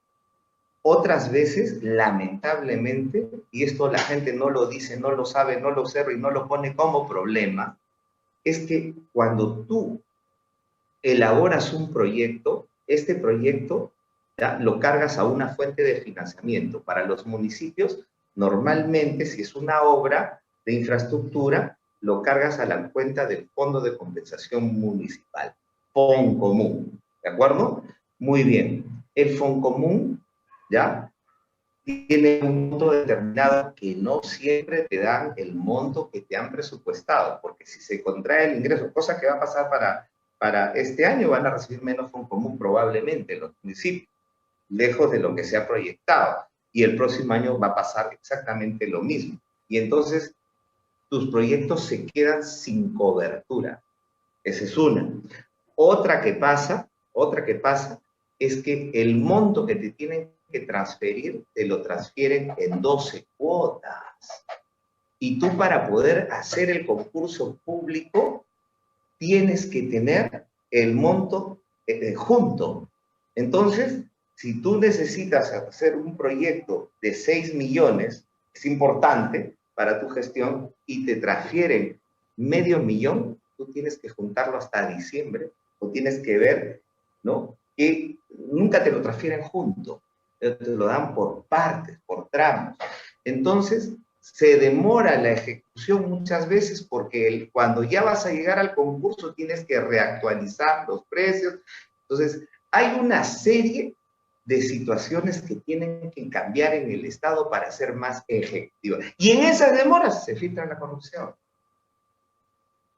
otras veces, lamentablemente, y esto la gente no lo dice, no lo sabe, no lo observa y no lo pone como problema, es que cuando tú elaboras un proyecto, este proyecto ¿ya? Lo cargas a una fuente de financiamiento. Para los municipios, normalmente, si es una obra de infraestructura, lo cargas a la cuenta del Fondo de Compensación Municipal, FONCOMún, ¿de acuerdo? Muy bien. El FONCOMún, ¿ya? Tiene un monto determinado que no siempre te dan el monto que te han presupuestado, porque si se contrae el ingreso, cosa que va a pasar para este año, van a recibir menos FONCOMún probablemente los municipios, lejos de lo que se ha proyectado, y el próximo año va a pasar exactamente lo mismo. Y entonces tus proyectos se quedan sin cobertura. Esa es una. Otra que pasa es que el monto que te tienen que transferir, te lo transfieren en 12 cuotas. Y tú para poder hacer el concurso público, tienes que tener el monto junto. Entonces, si tú necesitas hacer un proyecto de 6 millones, es importante para tu gestión, y te transfieren $500,000, tú tienes que juntarlo hasta diciembre, o tienes que ver, ¿no? Que nunca te lo transfieren junto, te lo dan por partes, por tramos. Entonces, se demora la ejecución muchas veces porque cuando ya vas a llegar al concurso tienes que reactualizar los precios. Entonces, hay una serie de situaciones que tienen que cambiar en el Estado para ser más efectiva. Y en esas demoras se filtra la corrupción.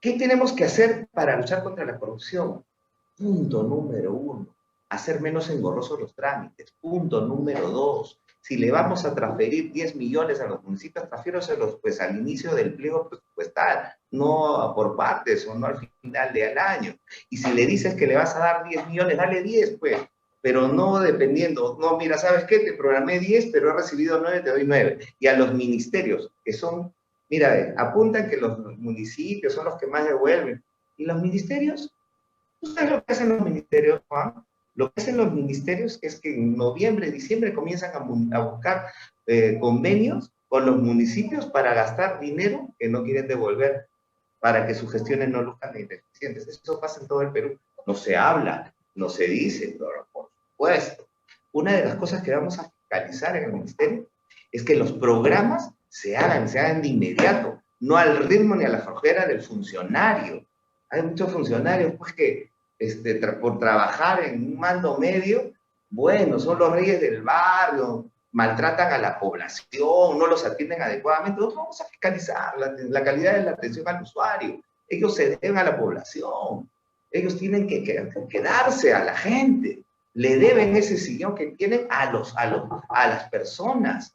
¿Qué tenemos que hacer para luchar contra la corrupción? Punto número 1, hacer menos engorrosos los trámites. Punto número 2, si le vamos a transferir 10 millones a los municipios, transfiéroselos pues al inicio del pliego presupuestal, no por partes o no al final del año. Y si le dices que le vas a dar 10 millones, dale 10 pues, pero no dependiendo, no, mira, ¿sabes qué? Te programé 10, pero he recibido 9, te doy 9. Y a los ministerios, que son, mira, apuntan que los municipios son los que más devuelven. ¿Y los ministerios? ¿Tú sabes lo que hacen los ministerios, Juan? Lo que hacen los ministerios es que en noviembre, diciembre comienzan a buscar convenios con los municipios para gastar dinero que no quieren devolver, para que sus gestiones no luzcan de ineficientes. Eso pasa en todo el Perú. No se habla, no se dice, pero por supuesto. Una de las cosas que vamos a fiscalizar en el ministerio es que los programas se hagan de inmediato, no al ritmo ni a la flojera del funcionario. Hay muchos funcionarios pues que por trabajar en un mando medio, bueno, son los reyes del barrio, maltratan a la población, no los atienden adecuadamente, nosotros vamos a fiscalizar la calidad de la atención al usuario. Ellos se deben a la población, ellos tienen que quedarse a la gente, le deben ese sillón que tienen a las personas.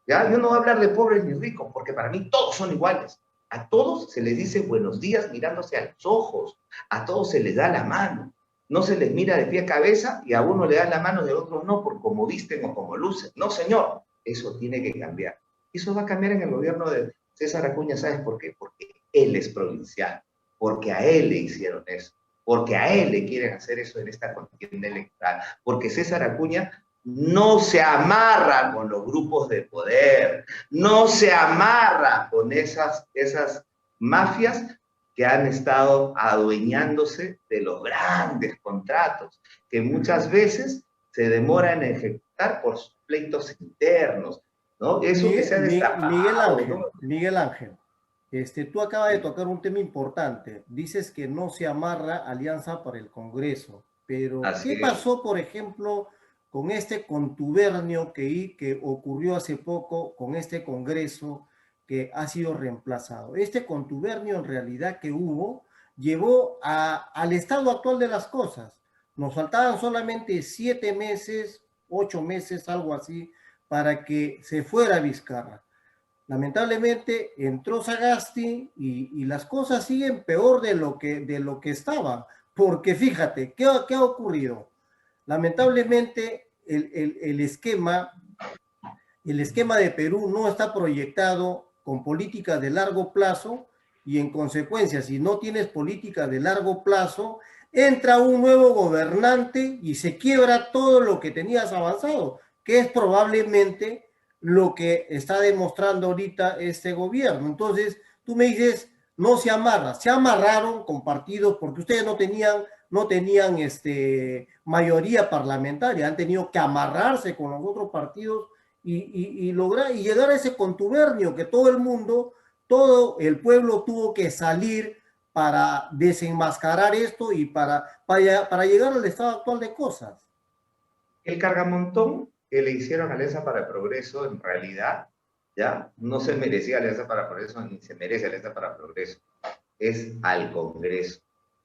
¿Ya? Yo no voy a hablar de pobres ni ricos, porque para mí todos son iguales. A todos se les dice buenos días mirándose a los ojos, a todos se les da la mano. No se les mira de pie a cabeza y a uno le da la mano y a otro no, por cómo visten o cómo lucen. No, señor, eso tiene que cambiar. Eso va a cambiar en el gobierno de César Acuña, ¿sabes por qué? Porque él es provincial, porque a él le hicieron eso, porque a él le quieren hacer eso en esta contienda electoral, porque César Acuña no se amarra con los grupos de poder, no se amarra con esas mafias que han estado adueñándose de los grandes contratos, que muchas veces se demoran en ejecutar por sus pleitos internos, ¿no? Eso que se ha destapado. Miguel Ángel, tú acabas de tocar un tema importante. Dices que no se amarra Alianza para el Congreso, pero ¿qué pasó, por ejemplo, con este contubernio que ocurrió hace poco con este Congreso que ha sido reemplazado? Este contubernio en realidad que hubo llevó al estado actual de las cosas. Nos faltaban solamente 7 meses, 8 meses, algo así, para que se fuera Vizcarra. Lamentablemente entró Sagasti y las cosas siguen peor de lo que estaban, porque fíjate, ¿qué ha ocurrido? Lamentablemente el esquema de Perú no está proyectado con políticas de largo plazo y en consecuencia, si no tienes políticas de largo plazo, entra un nuevo gobernante y se quiebra todo lo que tenías avanzado, que es probablemente lo que está demostrando ahorita este gobierno. Entonces, tú me dices, no se amarra, se amarraron con partidos porque ustedes no tenían mayoría parlamentaria, han tenido que amarrarse con los otros partidos y lograr y llegar a ese contubernio que todo el pueblo tuvo que salir para desenmascarar esto y para llegar al estado actual de cosas. El cargamontón que le hicieron a Alianza para el Progreso, en realidad, ya no se merecía Alianza para el Progreso ni se merece Alianza para el Progreso. Es al Congreso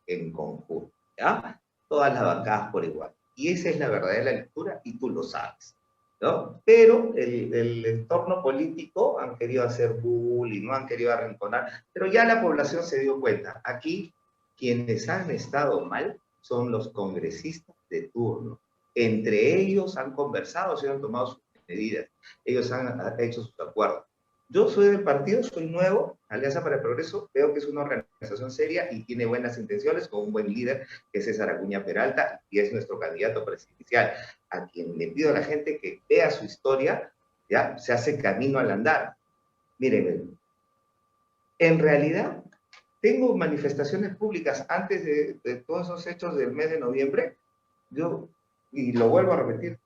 en conjunto, ¿ya? Todas las bancadas por igual. Y esa es la verdadera lectura y tú lo sabes, ¿no? Pero el entorno político han querido hacer bullying, no han querido arrinconar, pero ya la población se dio cuenta. Aquí quienes han estado mal son los congresistas de turno. Entre ellos han conversado, se han tomado sus medidas, ellos han hecho sus acuerdos. Yo soy del partido, soy nuevo, Alianza para el Progreso, veo que es una organización seria y tiene buenas intenciones, con un buen líder, que es César Acuña Peralta, y es nuestro candidato presidencial, a quien le pido a la gente que vea su historia, ya se hace camino al andar. Miren, en realidad, tengo manifestaciones públicas antes de todos esos hechos del mes de noviembre, y lo vuelvo a repetir.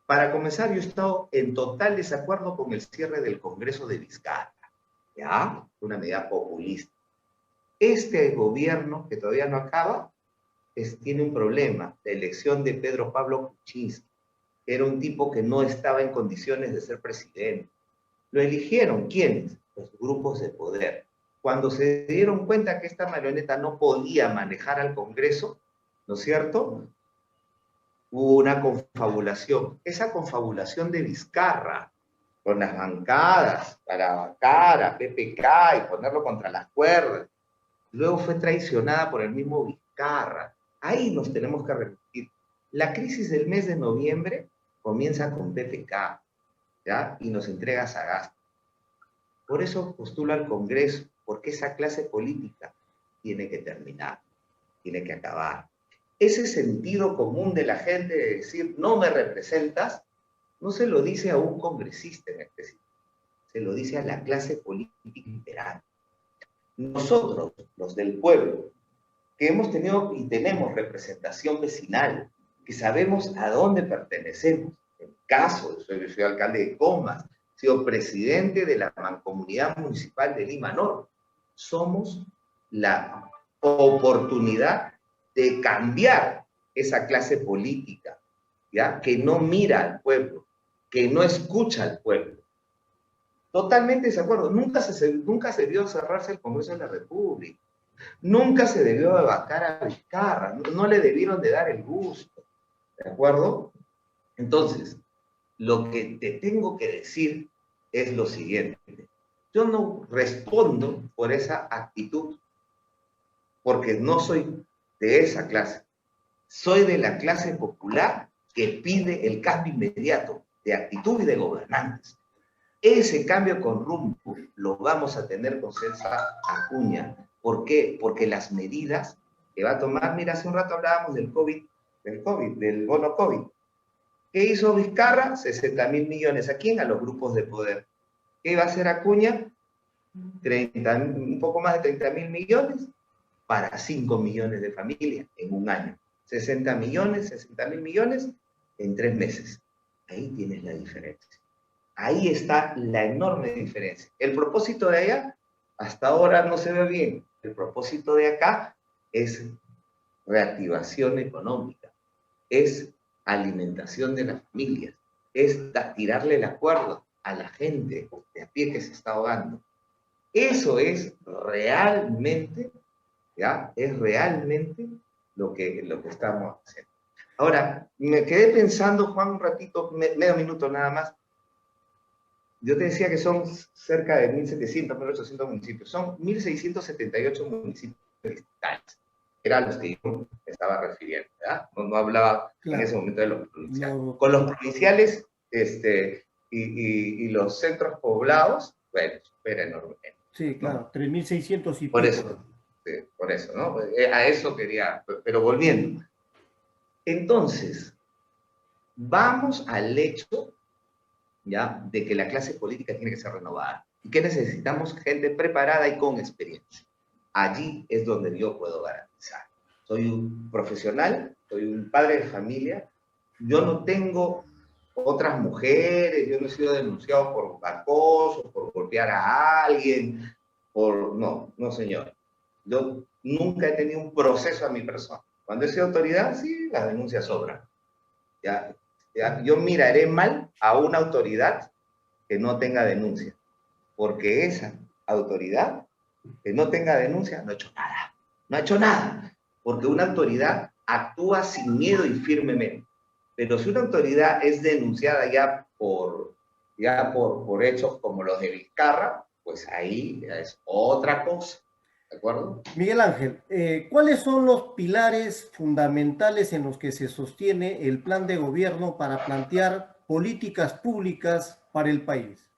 Para comenzar, yo he estado en total desacuerdo con el cierre del Congreso de Vizcarra, ¿ya? Una medida populista. Este gobierno, que todavía no acaba, tiene un problema, la elección de Pedro Pablo Kuczynski. Era un tipo que no estaba en condiciones de ser presidente. Lo eligieron, ¿quiénes? Los grupos de poder. Cuando se dieron cuenta que esta marioneta no podía manejar al Congreso, ¿no es cierto?, hubo una confabulación. Esa confabulación de Vizcarra, con las bancadas, para bancar a PPK y ponerlo contra las cuerdas, luego fue traicionada por el mismo Vizcarra. Ahí nos tenemos que repetir. La crisis del mes de noviembre comienza con PPK, ¿ya? Y nos entrega Sagasti. Por eso postulo al Congreso, porque esa clase política tiene que terminar, tiene que acabar. Ese sentido común de la gente de decir, no me representas, no se lo dice a un congresista en específico, se lo dice a la clase política imperante. Nosotros, los del pueblo, que hemos tenido y tenemos representación vecinal, que sabemos a dónde pertenecemos, en caso, yo soy alcalde de Comas, he sido presidente de la Mancomunidad Municipal de Lima Norte, somos la oportunidad de cambiar esa clase política, ¿ya? Que no mira al pueblo, que no escucha al pueblo. Totalmente de acuerdo. Nunca se debió cerrarse el Congreso de la República. Nunca se debió de vacar a Vizcarra. No le debieron de dar el gusto. ¿De acuerdo? Entonces, lo que te tengo que decir es lo siguiente. Yo no respondo por esa actitud, porque no soy de esa clase. Soy de la clase popular que pide el cambio inmediato de actitud y de gobernantes. Ese cambio con rumbo lo vamos a tener con César Acuña. ¿Por qué? Porque las medidas que va a tomar, mira, hace un rato hablábamos del COVID, del bono COVID. ¿Qué hizo Vizcarra? 60.000 millones. ¿A quién? A los grupos de poder. ¿Qué iba a hacer Acuña? Un poco más de 30.000 millones para 5 millones de familias en un año. 60.000 millones en 3 meses. Ahí tienes la diferencia. Ahí está la enorme diferencia. El propósito de allá, hasta ahora no se ve bien. El propósito de acá es reactivación económica, es alimentación de las familias, es tirarle la cuerda a la gente de a pie que se está ahogando. Eso es realmente, ¿ya? Es realmente lo que estamos haciendo. Ahora, me quedé pensando, Juan, un ratito, medio minuto nada más. Yo te decía que son cerca de 1.700, 1.800 municipios. Son 1.678 municipios distritales. Eran los que yo estaba refiriendo, ¿verdad? No hablaba en ese momento de los provinciales. No. Con los provinciales y los centros poblados, bueno, supera enormemente. Sí, claro, ¿no? 3.600 y por pico. Eso, por eso, ¿no? A eso quería, pero volviendo. Entonces, vamos al hecho, ¿ya?, de que la clase política tiene que ser renovada y que necesitamos gente preparada y con experiencia. Allí es donde yo puedo garantizar. Soy un profesional, soy un padre de familia, yo no tengo otras mujeres, yo no he sido denunciado por acoso, por golpear a alguien, no señor. Yo nunca he tenido un proceso a mi persona. Cuando he sido autoridad, sí, las denuncias sobran. ¿Ya? Yo miraré mal a una autoridad que no tenga denuncia, porque esa autoridad que no tenga denuncia no ha hecho nada, no ha hecho nada, porque una autoridad actúa sin miedo y firmemente, pero si una autoridad es denunciada ya por hechos como los de Vizcarra, pues ahí ya es otra cosa. ¿De acuerdo? Miguel Ángel, ¿cuáles son los pilares fundamentales en los que se sostiene el plan de gobierno para plantear políticas públicas para el país?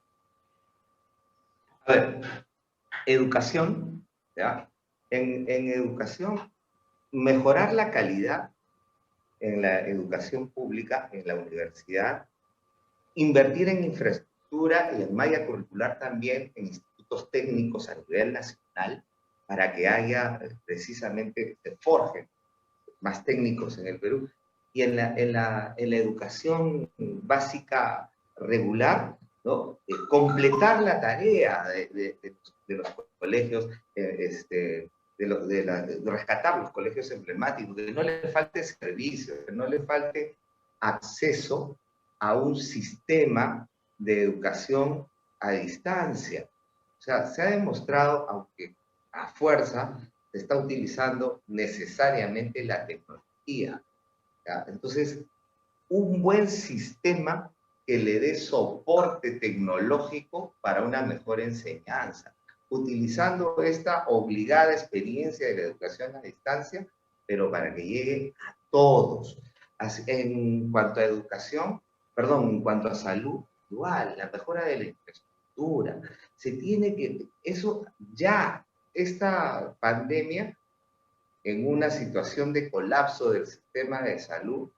A ver, educación, ¿ya? En educación, mejorar la calidad en la educación pública, en la universidad, invertir en infraestructura y en malla curricular también, en institutos técnicos a nivel nacional, para que haya precisamente, se forjen más técnicos en el Perú. Y en la educación básica regular, ¿no?, completar la tarea de los colegios, de rescatar los colegios emblemáticos, que no le falte servicio, que no le falte acceso a un sistema de educación a distancia. O sea, se ha demostrado, aunque a fuerza, se está utilizando necesariamente la tecnología, ¿ya? Entonces, un buen sistema que le dé soporte tecnológico para una mejor enseñanza, utilizando esta obligada experiencia de la educación a distancia, pero para que llegue a todos. En cuanto a educación, en cuanto a salud, igual, la mejora de la infraestructura, eso ya, esta pandemia, en una situación de colapso del sistema de salud,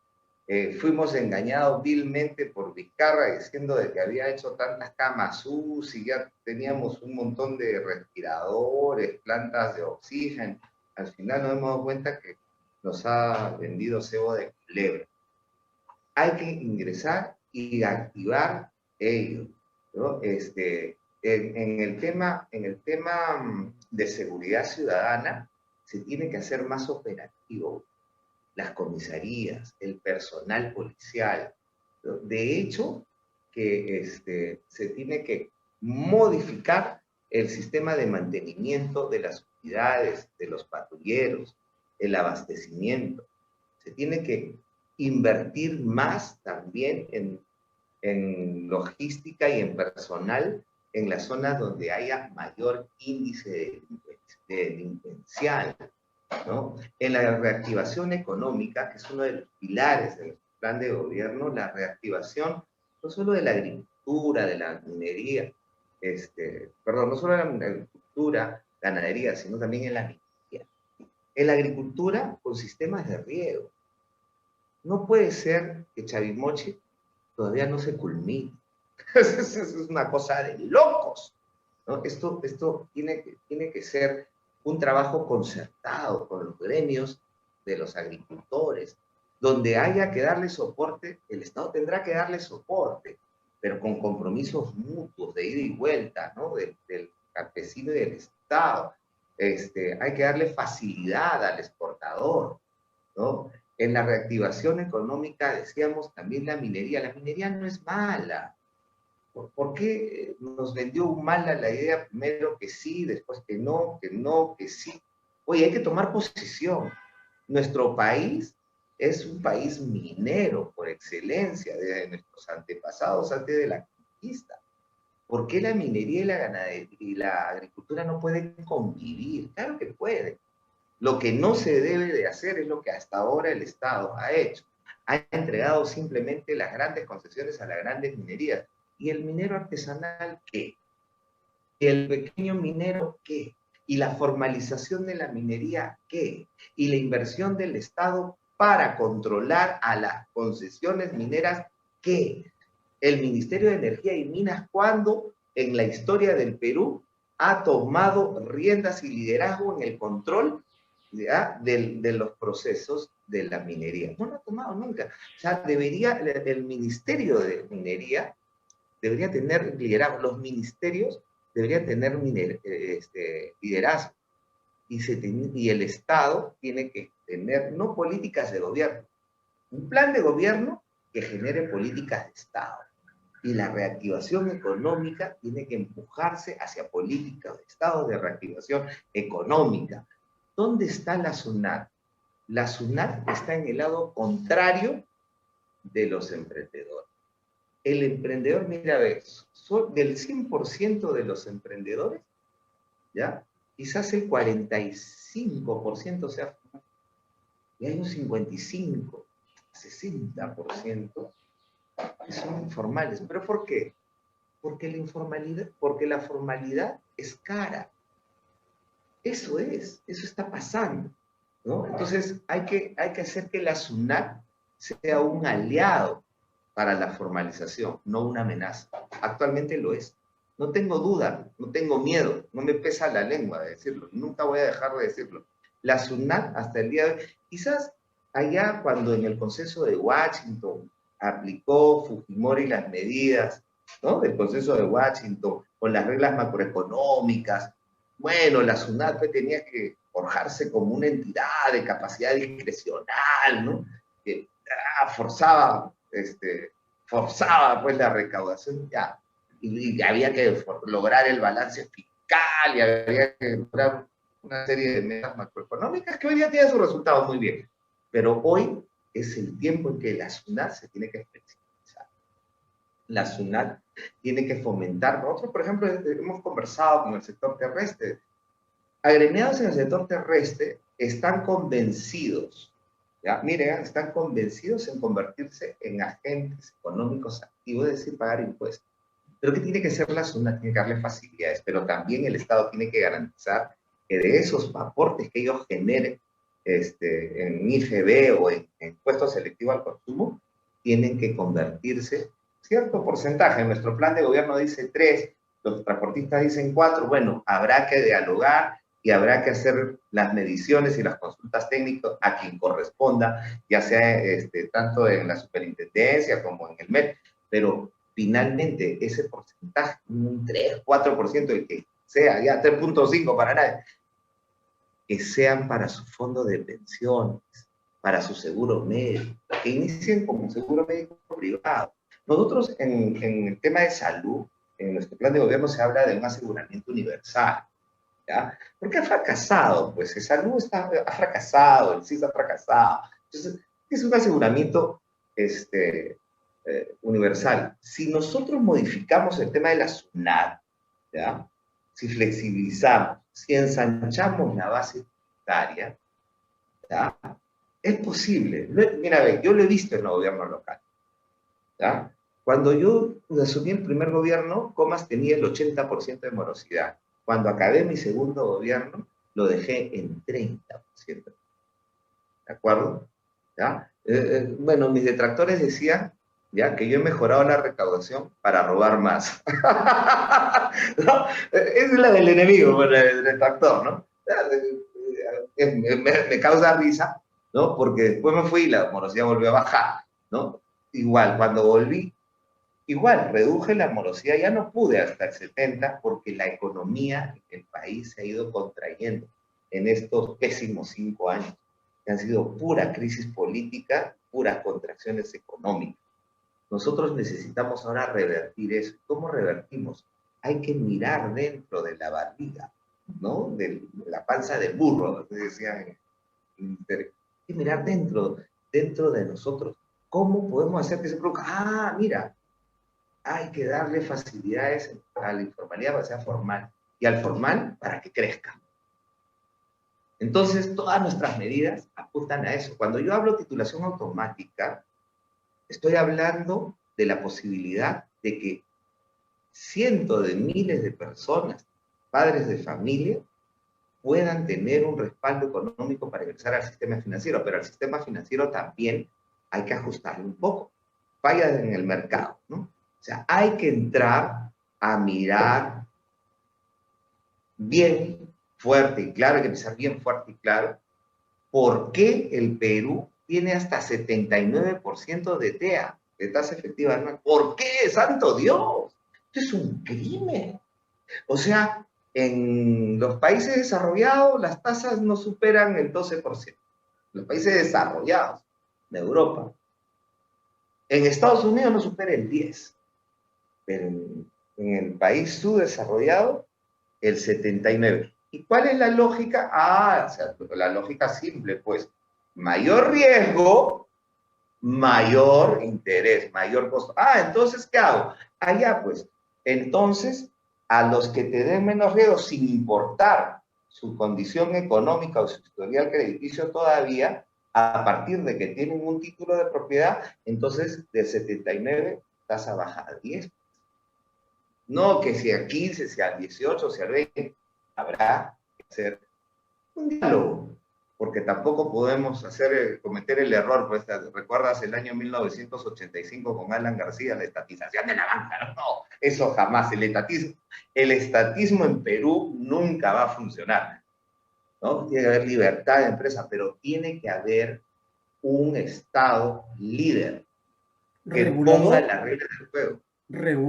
fuimos engañados vilmente por Vizcarra diciendo de que había hecho tantas camas UCI, ya teníamos un montón de respiradores, plantas de oxígeno. Al final nos hemos dado cuenta que nos ha vendido cebo de culebra. Hay que ingresar y activar ello, ¿no? En el tema de seguridad ciudadana, se tiene que hacer más operativo. Las comisarías, el personal policial, ¿no? De hecho, que se tiene que modificar el sistema de mantenimiento de las unidades, de los patrulleros, el abastecimiento. Se tiene que invertir más también en logística y en personal en las zonas donde haya mayor índice de delincuencial, ¿no? En la reactivación económica, que es uno de los pilares del plan de gobierno, la reactivación no solo de la agricultura, de la minería, perdón, no solo de la agricultura, ganadería, sino también en la minería. En la agricultura, con sistemas de riego. No puede ser que Chavimochi todavía no se culmine. Es una cosa de locos, ¿no? Esto tiene que ser un trabajo concertado con los gremios de los agricultores, donde haya que darle soporte, el Estado tendrá que darle soporte, pero con compromisos mutuos de ida y vuelta, ¿no? Del campesino y del Estado. Hay que darle facilidad al exportador, ¿no? En la reactivación económica, decíamos también la minería no es mala. ¿Por qué nos vendió mala la idea primero que sí, después que no, que sí? Oye, hay que tomar posición. Nuestro país es un país minero por excelencia, desde nuestros antepasados antes de la conquista. ¿Por qué la minería y la ganadería y la agricultura no pueden convivir? Claro que pueden. Lo que no se debe de hacer es lo que hasta ahora el Estado ha hecho. Ha entregado simplemente las grandes concesiones a las grandes minerías. ¿Y el minero artesanal qué? ¿Y el pequeño minero qué? ¿Y la formalización de la minería qué? ¿Y la inversión del Estado para controlar a las concesiones mineras qué? El Ministerio de Energía y Minas, ¿cuándo en la historia del Perú ha tomado riendas y liderazgo en el control de los procesos de la minería? No lo ha tomado nunca. O sea, el Ministerio de Minería debería tener liderazgo, los ministerios deberían tener liderazgo, y el Estado tiene que tener no políticas de gobierno, un plan de gobierno que genere políticas de Estado. Y la reactivación económica tiene que empujarse hacia políticas de Estado de reactivación económica. ¿Dónde está la SUNAT? La SUNAT está en el lado contrario de los emprendedores. El emprendedor, mira, a ver, del 100% de los emprendedores, ¿ya? Quizás el 45% sea, y hay un 55, 60% que son informales. ¿Pero por qué? Porque la formalidad es cara. Eso está pasando, ¿no? Entonces hay que hacer que la SUNAT sea un aliado para la formalización, no una amenaza. Actualmente lo es. No tengo duda, no tengo miedo, no me pesa la lengua de decirlo, nunca voy a dejar de decirlo. La SUNAT hasta el día de hoy, quizás allá cuando en el consenso de Washington aplicó Fujimori las medidas, ¿no?, del consenso de Washington, con las reglas macroeconómicas, bueno, la SUNAT tenía que forjarse como una entidad de capacidad discrecional, ¿no?, que forzaba pues la recaudación, ya, y había que lograr el balance fiscal, y había que lograr una serie de metas macroeconómicas que hoy día tienen sus resultados muy bien. Pero hoy es el tiempo en que la SUNAT se tiene que flexibilizar. La SUNAT tiene que fomentar. Nosotros, por ejemplo, hemos conversado con el sector terrestre. Agremiados en el sector terrestre están convencidos, ¿ya? Miren, están convencidos en convertirse en agentes económicos activos, es decir, pagar impuestos. Pero ¿qué tiene que hacer la SUNAT? Tiene que darle facilidades, pero también el Estado tiene que garantizar que de esos aportes que ellos generen en IFB o en impuesto selectivo al consumo, tienen que convertirse cierto porcentaje. Nuestro plan de gobierno dice 3, los transportistas dicen 4, bueno, habrá que dialogar y habrá que hacer las mediciones y las consultas técnicas a quien corresponda, ya sea tanto en la superintendencia como en el MEP, pero finalmente ese porcentaje, un 3, 4%, el que sea, ya 3.5 para nadie, que sean para su fondo de pensiones, para su seguro médico, que inicien como seguro médico privado. Nosotros en el tema de salud, en nuestro plan de gobierno se habla de un aseguramiento universal, ¿ya? Porque ha fracasado, pues el salud ha fracasado, el SIS ha fracasado. Entonces, es un aseguramiento universal. Si nosotros modificamos el tema de la SUNAT, ¿ya? Si flexibilizamos, si ensanchamos la base tributaria, ¿ya? Es posible. Mira, ve, yo lo he visto en el gobierno local, ¿ya? Cuando yo asumí el primer gobierno, Comas tenía el 80% de morosidad. Cuando acabé mi segundo gobierno, lo dejé en 30%. ¿De acuerdo? ¿Ya? Bueno, mis detractores decían, ya, que yo he mejorado la recaudación para robar más. ¿No? Es la del enemigo, bueno, el detractor, ¿no? Me causa risa, ¿no? Porque después me fui y la morosidad volvió a bajar, ¿no? Igual, cuando volví, igual, reduje la morosidad, ya no pude hasta el 70 porque la economía del país se ha ido contrayendo en estos pésimos 5 años, que han sido pura crisis política, puras contracciones económicas. Nosotros necesitamos ahora revertir eso. ¿Cómo revertimos? Hay que mirar dentro de la barriga, ¿no? De la panza del burro, decían. Hay que mirar dentro de nosotros. ¿Cómo podemos hacer que se produzca? Ah, mira, hay que darle facilidades a la informalidad para que sea formal y al formal para que crezca. Entonces, todas nuestras medidas apuntan a eso. Cuando yo hablo de titulación automática, estoy hablando de la posibilidad de que cientos de miles de personas, padres de familia, puedan tener un respaldo económico para ingresar al sistema financiero, pero al sistema financiero también hay que ajustarlo un poco. Falla en el mercado, ¿no? O sea, hay que entrar a mirar bien fuerte y claro, hay que empezar bien fuerte y claro, por qué el Perú tiene hasta 79% de TEA, de tasa efectiva anual. ¿Por qué? ¡Santo Dios! Esto es un crimen. O sea, en los países desarrollados las tasas no superan el 12%. Los países desarrollados de Europa. En Estados Unidos no supera el 10%. Pero en el país subdesarrollado, el 79%. ¿Y cuál es la lógica? Ah, o sea, la lógica simple, pues. Mayor riesgo, mayor interés, mayor costo. Ah, entonces, ¿qué hago? Allá, pues, entonces, a los que te den menos riesgo, sin importar su condición económica o su historial crediticio todavía, a partir de que tienen un título de propiedad, entonces, del 79, tasa baja a 10. No que sea 15, sea 18, sea 20, habrá que hacer un diálogo, porque tampoco podemos cometer el error, pues, ¿recuerdas el año 1985 con Alan García, la estatización de la banca? No, eso jamás, el estatismo en Perú nunca va a funcionar, ¿no? Tiene que haber libertad de empresa, pero tiene que haber un Estado líder que ponga Regulador, las reglas del juego,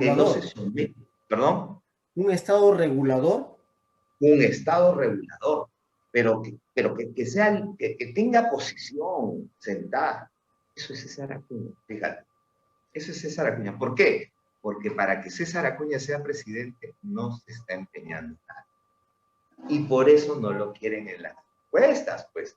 que no se regulador, somete, perdón, un Estado regulador. un Estado regulador, pero que sea, que tenga posición sentada. Eso es César Acuña, fíjate. Eso es César Acuña. ¿Por qué? Porque para que César Acuña sea presidente no se está empeñando nada. Y por eso no lo quieren en las encuestas, pues.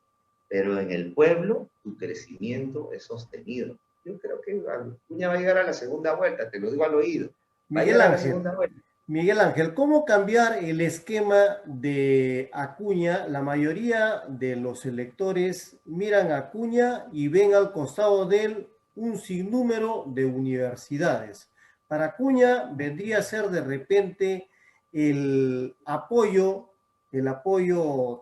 Pero en el pueblo, tu crecimiento es sostenido. Yo creo que Acuña va a llegar a la segunda vuelta, te lo digo al oído. Va a Miguel llegar a la Ángel, segunda vuelta. Miguel Ángel, ¿cómo cambiar el esquema de Acuña? La mayoría de los electores miran a Acuña y ven al costado de él un sinnúmero de universidades. Para Acuña vendría a ser de repente el apoyo,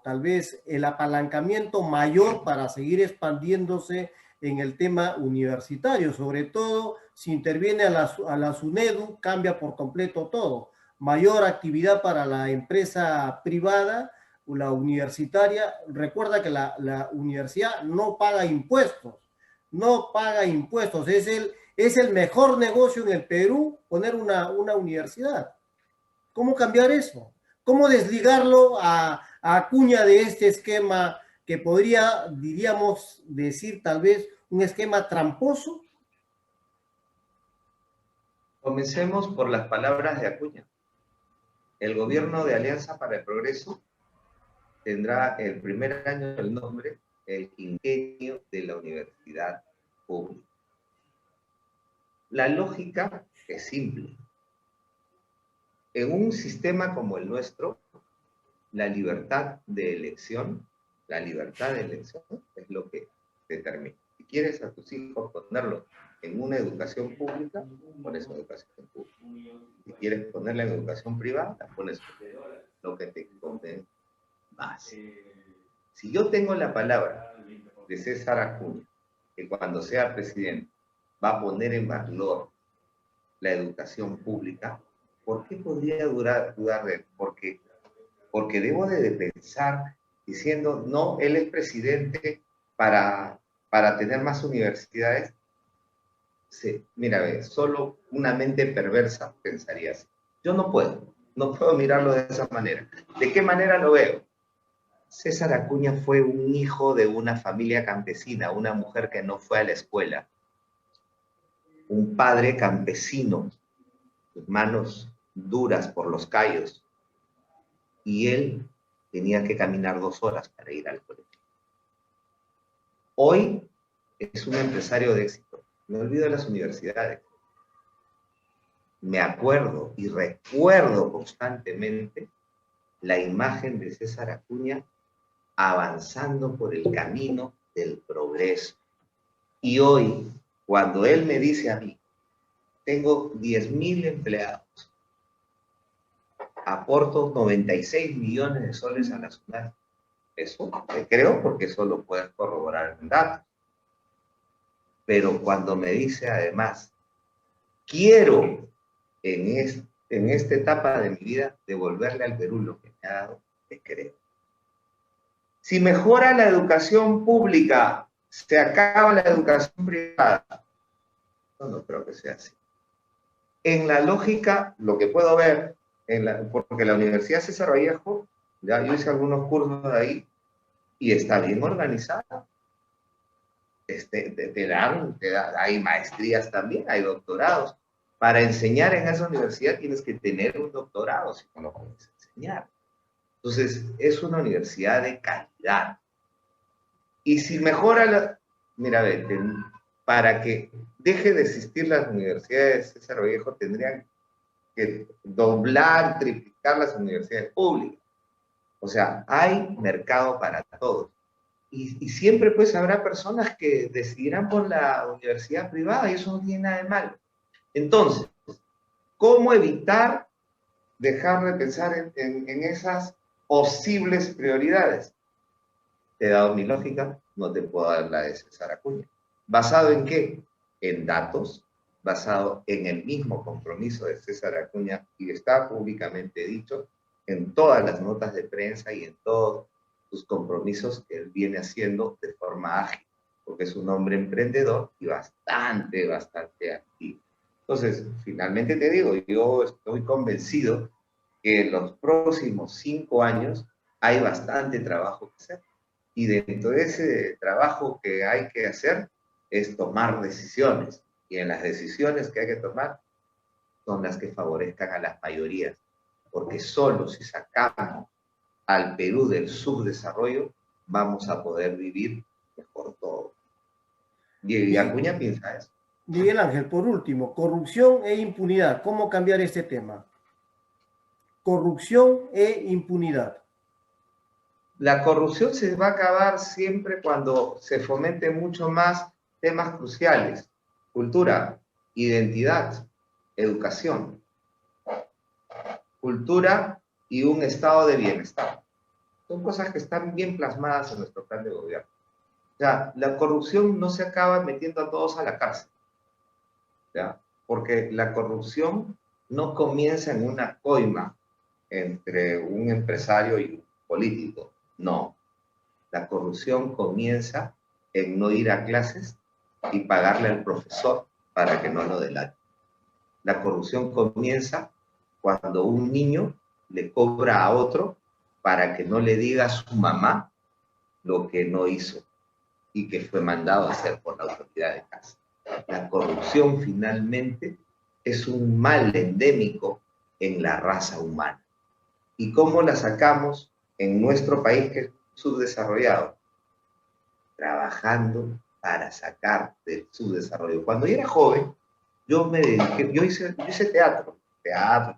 tal vez el apalancamiento mayor para seguir expandiéndose en el tema universitario, sobre todo si interviene a la SUNEDU, cambia por completo todo. Mayor actividad para la empresa privada o la universitaria. Recuerda que la universidad no paga impuestos, no paga impuestos. Es el mejor negocio en el Perú poner una universidad. ¿Cómo cambiar eso? ¿Cómo desligarlo a Acuña de este esquema que podría, diríamos, decir tal vez un esquema tramposo? Comencemos por las palabras de Acuña. El gobierno de Alianza para el Progreso tendrá el primer año del nombre el quinquenio de la universidad pública. La lógica es simple. En un sistema como el nuestro, la libertad de elección es lo que determina. Si quieres a tus hijos ponerlos en una educación pública, pones educación pública. Si quieres ponerla en educación privada, la pones lo que te conviene más. Si yo tengo la palabra de César Acuña, que cuando sea presidente va a poner en valor la educación pública, ¿por qué podría dudar de él? Porque debo de pensar diciendo, no, él es presidente para tener más universidades. Sí, mira, solo una mente perversa pensaría así. Yo no puedo mirarlo de esa manera. ¿De qué manera lo veo? César Acuña fue un hijo de una familia campesina, una mujer que no fue a la escuela, un padre campesino, manos duras por los callos, y él tenía que caminar 2 horas para ir al colegio. Hoy es un empresario de éxito. Me olvido de las universidades. Me acuerdo y recuerdo constantemente la imagen de César Acuña avanzando por el camino del progreso. Y hoy, cuando él me dice a mí, tengo 10.000 empleados, aporto 96 millones de soles a la SUNAT. Eso te creo porque eso lo puedes corroborar en datos. Pero cuando me dice además, quiero en esta etapa de mi vida devolverle al Perú lo que me ha dado, te creo. Si mejora la educación pública, se acaba la educación privada. No creo que sea así. En la lógica, lo que puedo ver, porque la Universidad César Vallejo, ya yo hice algunos cursos de ahí, y está bien organizada. Hay maestrías también, hay doctorados. Para enseñar en esa universidad tienes que tener un doctorado, si no lo puedes enseñar. Entonces, es una universidad de calidad. Y si mejora mira, para que deje de existir las universidades de César Vallejo, tendrían que doblar, triplicar las universidades públicas. O sea, hay mercado para todos. Y siempre pues habrá personas que decidirán por la universidad privada y eso no tiene nada de malo. Entonces, ¿cómo evitar dejar de pensar en esas posibles prioridades? Te he dado mi lógica, no te puedo dar la de César Acuña. ¿Basado en qué? En datos, basado en el mismo compromiso de César Acuña, y está públicamente dicho en todas las notas de prensa y en todos sus compromisos que él viene haciendo de forma ágil, porque es un hombre emprendedor y bastante activo. Entonces, finalmente te digo, yo estoy convencido que en los próximos 5 años hay bastante trabajo que hacer. Y dentro de ese trabajo que hay que hacer es tomar decisiones. Y en las decisiones que hay que tomar son las que favorezcan a las mayorías. Porque solo si sacamos al Perú del subdesarrollo, vamos a poder vivir mejor todo. Y Acuña piensa eso. Miguel Ángel, por último, corrupción e impunidad. ¿Cómo cambiar este tema? Corrupción e impunidad. La corrupción se va a acabar siempre cuando se fomente mucho más temas cruciales: cultura, identidad, educación, cultura y un estado de bienestar. Son cosas que están bien plasmadas en nuestro plan de gobierno. O sea, la corrupción no se acaba metiendo a todos a la cárcel, ¿ya? Porque la corrupción no comienza en una coima entre un empresario y un político. No, la corrupción comienza en no ir a clases y pagarle al profesor para que no lo delate. La corrupción comienza cuando un niño le cobra a otro para que no le diga a su mamá lo que no hizo y que fue mandado a hacer por la autoridad de casa. La corrupción finalmente es un mal endémico en la raza humana. ¿Y cómo la sacamos en nuestro país que es subdesarrollado? Trabajando para sacar del subdesarrollo. Cuando yo era joven, yo me dediqué, yo hice teatro,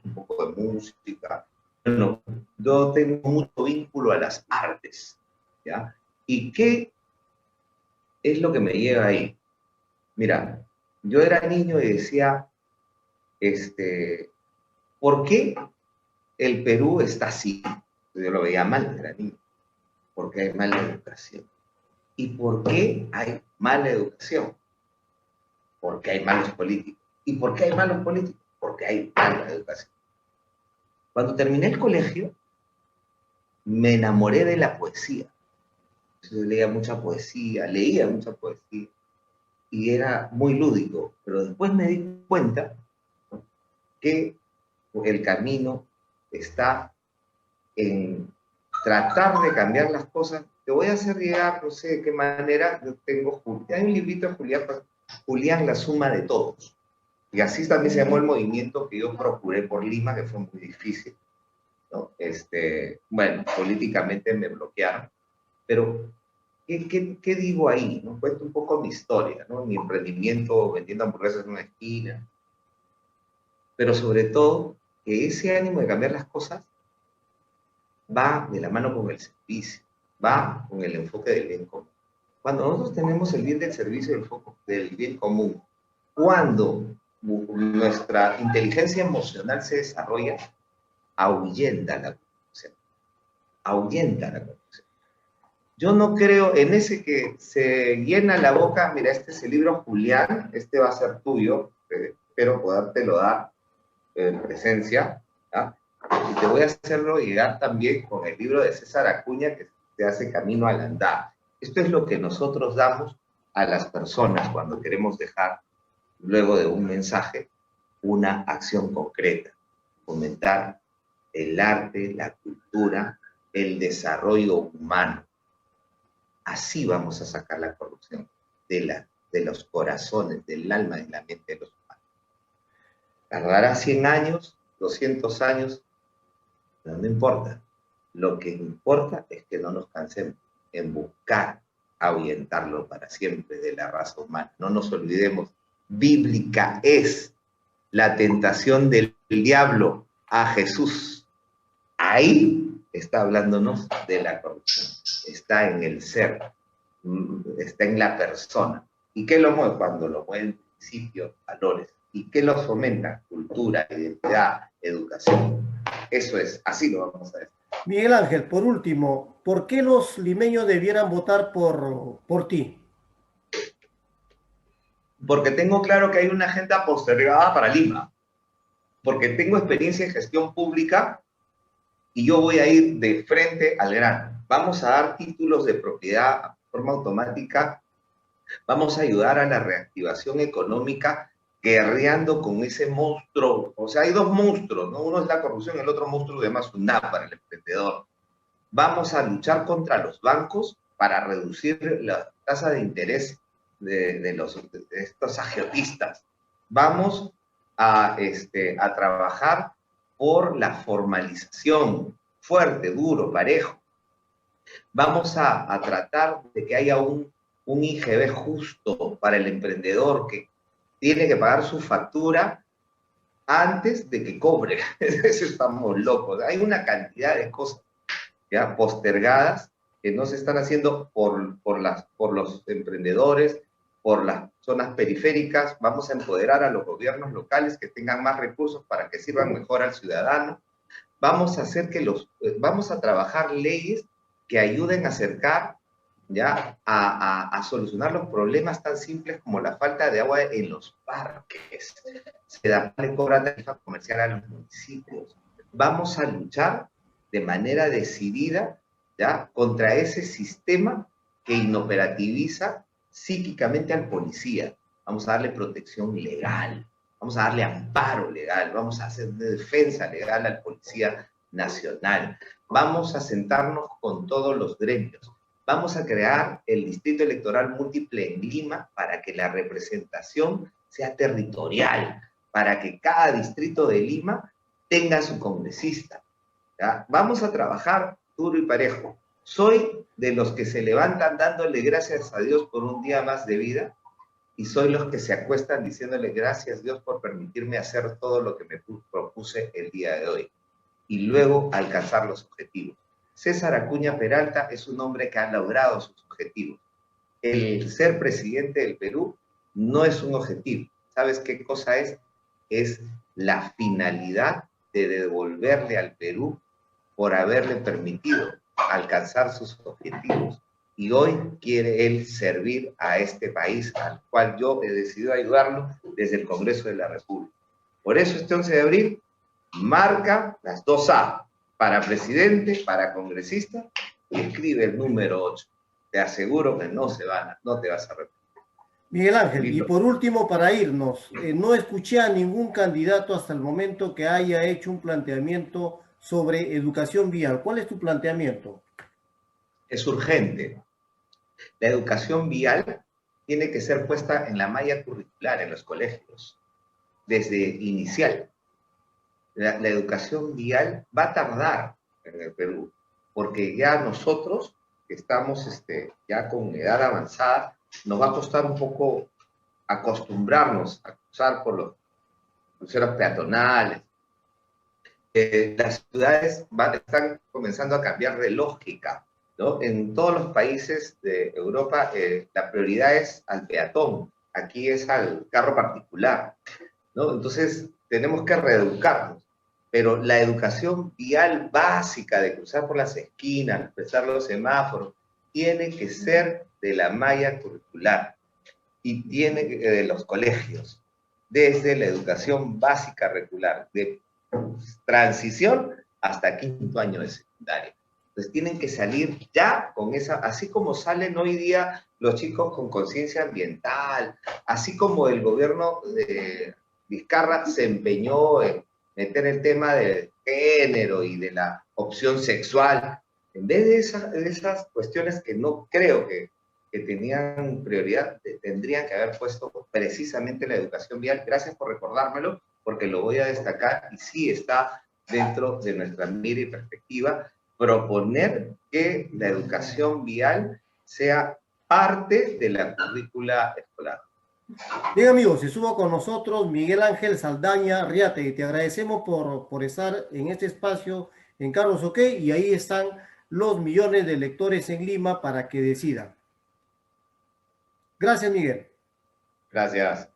un poco de música. Bueno, yo tengo mucho vínculo a las artes, ¿ya? ¿Y qué es lo que me lleva ahí? Mira, yo era niño y decía, ¿por qué el Perú está así? Yo lo veía mal, era niño. Porque hay mala educación. ¿Y por qué hay mala educación? Porque hay malos políticos. ¿Y por qué hay malos políticos? Porque hay mala educación. Cuando terminé el colegio, me enamoré de la poesía. Yo leía mucha poesía, y era muy lúdico. Pero después me di cuenta que el camino está en tratar de cambiar las cosas. Te voy a hacer llegar, no sé de qué manera, yo tengo, hay un librito de Julián, la suma de todos. Y así también se llamó el movimiento que yo procuré por Lima, que fue muy difícil, ¿no? Bueno, políticamente me bloquearon, pero ¿qué digo ahí? ¿No? Cuento un poco mi historia, ¿no? Mi emprendimiento vendiendo hamburguesas en una esquina, pero sobre todo que ese ánimo de cambiar las cosas va de la mano con el servicio, va con el enfoque del bien común. Cuando nosotros tenemos el bien del servicio y el enfoque del bien común, cuando nuestra inteligencia emocional se desarrolla, ahuyenta la corrupción. Ahuyenta la corrupción. Yo no creo en ese que se llena la boca. Mira, este es el libro Julián, este va a ser tuyo, espero podértelo dar en presencia, ¿ah? Y te voy a hacerlo llegar también con el libro de César Acuña, que te hace Camino al Andar. Esto es lo que nosotros damos a las personas cuando queremos dejar, luego de un mensaje, una acción concreta. Fomentar el arte, la cultura, el desarrollo humano. Así vamos a sacar la corrupción de los corazones, del alma y la mente de los humanos. Tardará 100 años, 200 años, pero no importa. Lo que importa es que no nos cansemos en buscar ahuyentarlo para siempre de la raza humana. No nos olvidemos, bíblica es la tentación del diablo a Jesús. Ahí está hablándonos de la corrupción. Está en el ser, está en la persona. ¿Y qué lo mueve? Cuando lo mueven principios, valores. ¿Y qué los fomenta? Cultura, identidad, educación. Eso es, así lo vamos a decir. Miguel Ángel, por último, ¿por qué los limeños debieran votar por ti? Porque tengo claro que hay una agenda postergada para Lima. Porque tengo experiencia en gestión pública y yo voy a ir de frente al grano. Vamos a dar títulos de propiedad de forma automática. Vamos a ayudar a la reactivación económica guerreando con ese monstruo. O sea, hay dos monstruos, ¿no? Uno es la corrupción, el otro monstruo de más una para el emprendedor. Vamos a luchar contra los bancos para reducir la tasa de interés de estos agiotistas. Vamos a trabajar por la formalización fuerte, duro, parejo. Vamos a tratar de que haya un IGB justo para el emprendedor que tiene que pagar su factura antes de que cobre. Eso estamos locos. Hay una cantidad de cosas ya postergadas que no se están haciendo por los emprendedores, por las zonas periféricas. Vamos a empoderar a los gobiernos locales que tengan más recursos para que sirvan mejor al ciudadano. Vamos a hacer vamos a trabajar leyes que ayuden a acercar ya a solucionar los problemas tan simples como la falta de agua en los parques. Se le cobra tarifa comercial a los municipios. Vamos a luchar de manera decidida ya contra ese sistema que inoperativiza psíquicamente al policía. Vamos a darle protección legal, vamos a darle amparo legal, vamos a hacer defensa legal al policía nacional. Vamos a sentarnos con todos los gremios. Vamos a crear el distrito electoral múltiple en Lima para que la representación sea territorial, para que cada distrito de Lima tenga su congresista. ¿Ya? Vamos a trabajar duro y parejo. Soy de los que se levantan dándole gracias a Dios por un día más de vida y soy los que se acuestan diciéndole gracias Dios por permitirme hacer todo lo que me propuse el día de hoy y luego alcanzar los objetivos. César Acuña Peralta es un hombre que ha logrado sus objetivos. El ser presidente del Perú no es un objetivo. ¿Sabes qué cosa es? Es la finalidad de devolverle al Perú por haberle permitido alcanzar sus objetivos. Y hoy quiere él servir a este país al cual yo he decidido ayudarlo desde el Congreso de la República. Por eso este 11 de abril marca las 2A, para presidente, para congresista, y escribe el número 8. Te aseguro que no te vas a arrepentir. Miguel Ángel, y por último, para irnos, no escuché a ningún candidato hasta el momento que haya hecho un planteamiento sobre educación vial. ¿Cuál es tu planteamiento? Es urgente. La educación vial tiene que ser puesta en la malla curricular en los colegios, desde inicial. La educación vial va a tardar en el Perú, porque ya nosotros, que estamos ya con edad avanzada, nos va a costar un poco acostumbrarnos a cruzar por los cruceros peatonales. Las ciudades están comenzando a cambiar de lógica, ¿no? En todos los países de Europa la prioridad es al peatón, aquí es al carro particular, ¿no? Entonces tenemos que reeducarnos, pero la educación vial básica de cruzar por las esquinas, respetar los semáforos, tiene que ser de la malla curricular y tiene que de los colegios, desde la educación básica regular, de transición hasta quinto año de secundaria. Entonces tienen que salir ya con esa, así como salen hoy día los chicos con conciencia ambiental, así como el gobierno de Vizcarra se empeñó en meter el tema del género y de la opción sexual, en vez de esas cuestiones que no creo que tenían prioridad, tendrían que haber puesto precisamente la educación vial. Gracias por recordármelo, porque lo voy a destacar y sí está dentro de nuestra mira y perspectiva proponer que la educación vial sea parte de la currícula escolar. Bien amigos, se suba con nosotros Miguel Ángel Saldaña Riate y te agradecemos por estar en este espacio en Carlos OK y ahí están los millones de electores en Lima para que decidan. Gracias, Miguel. Gracias.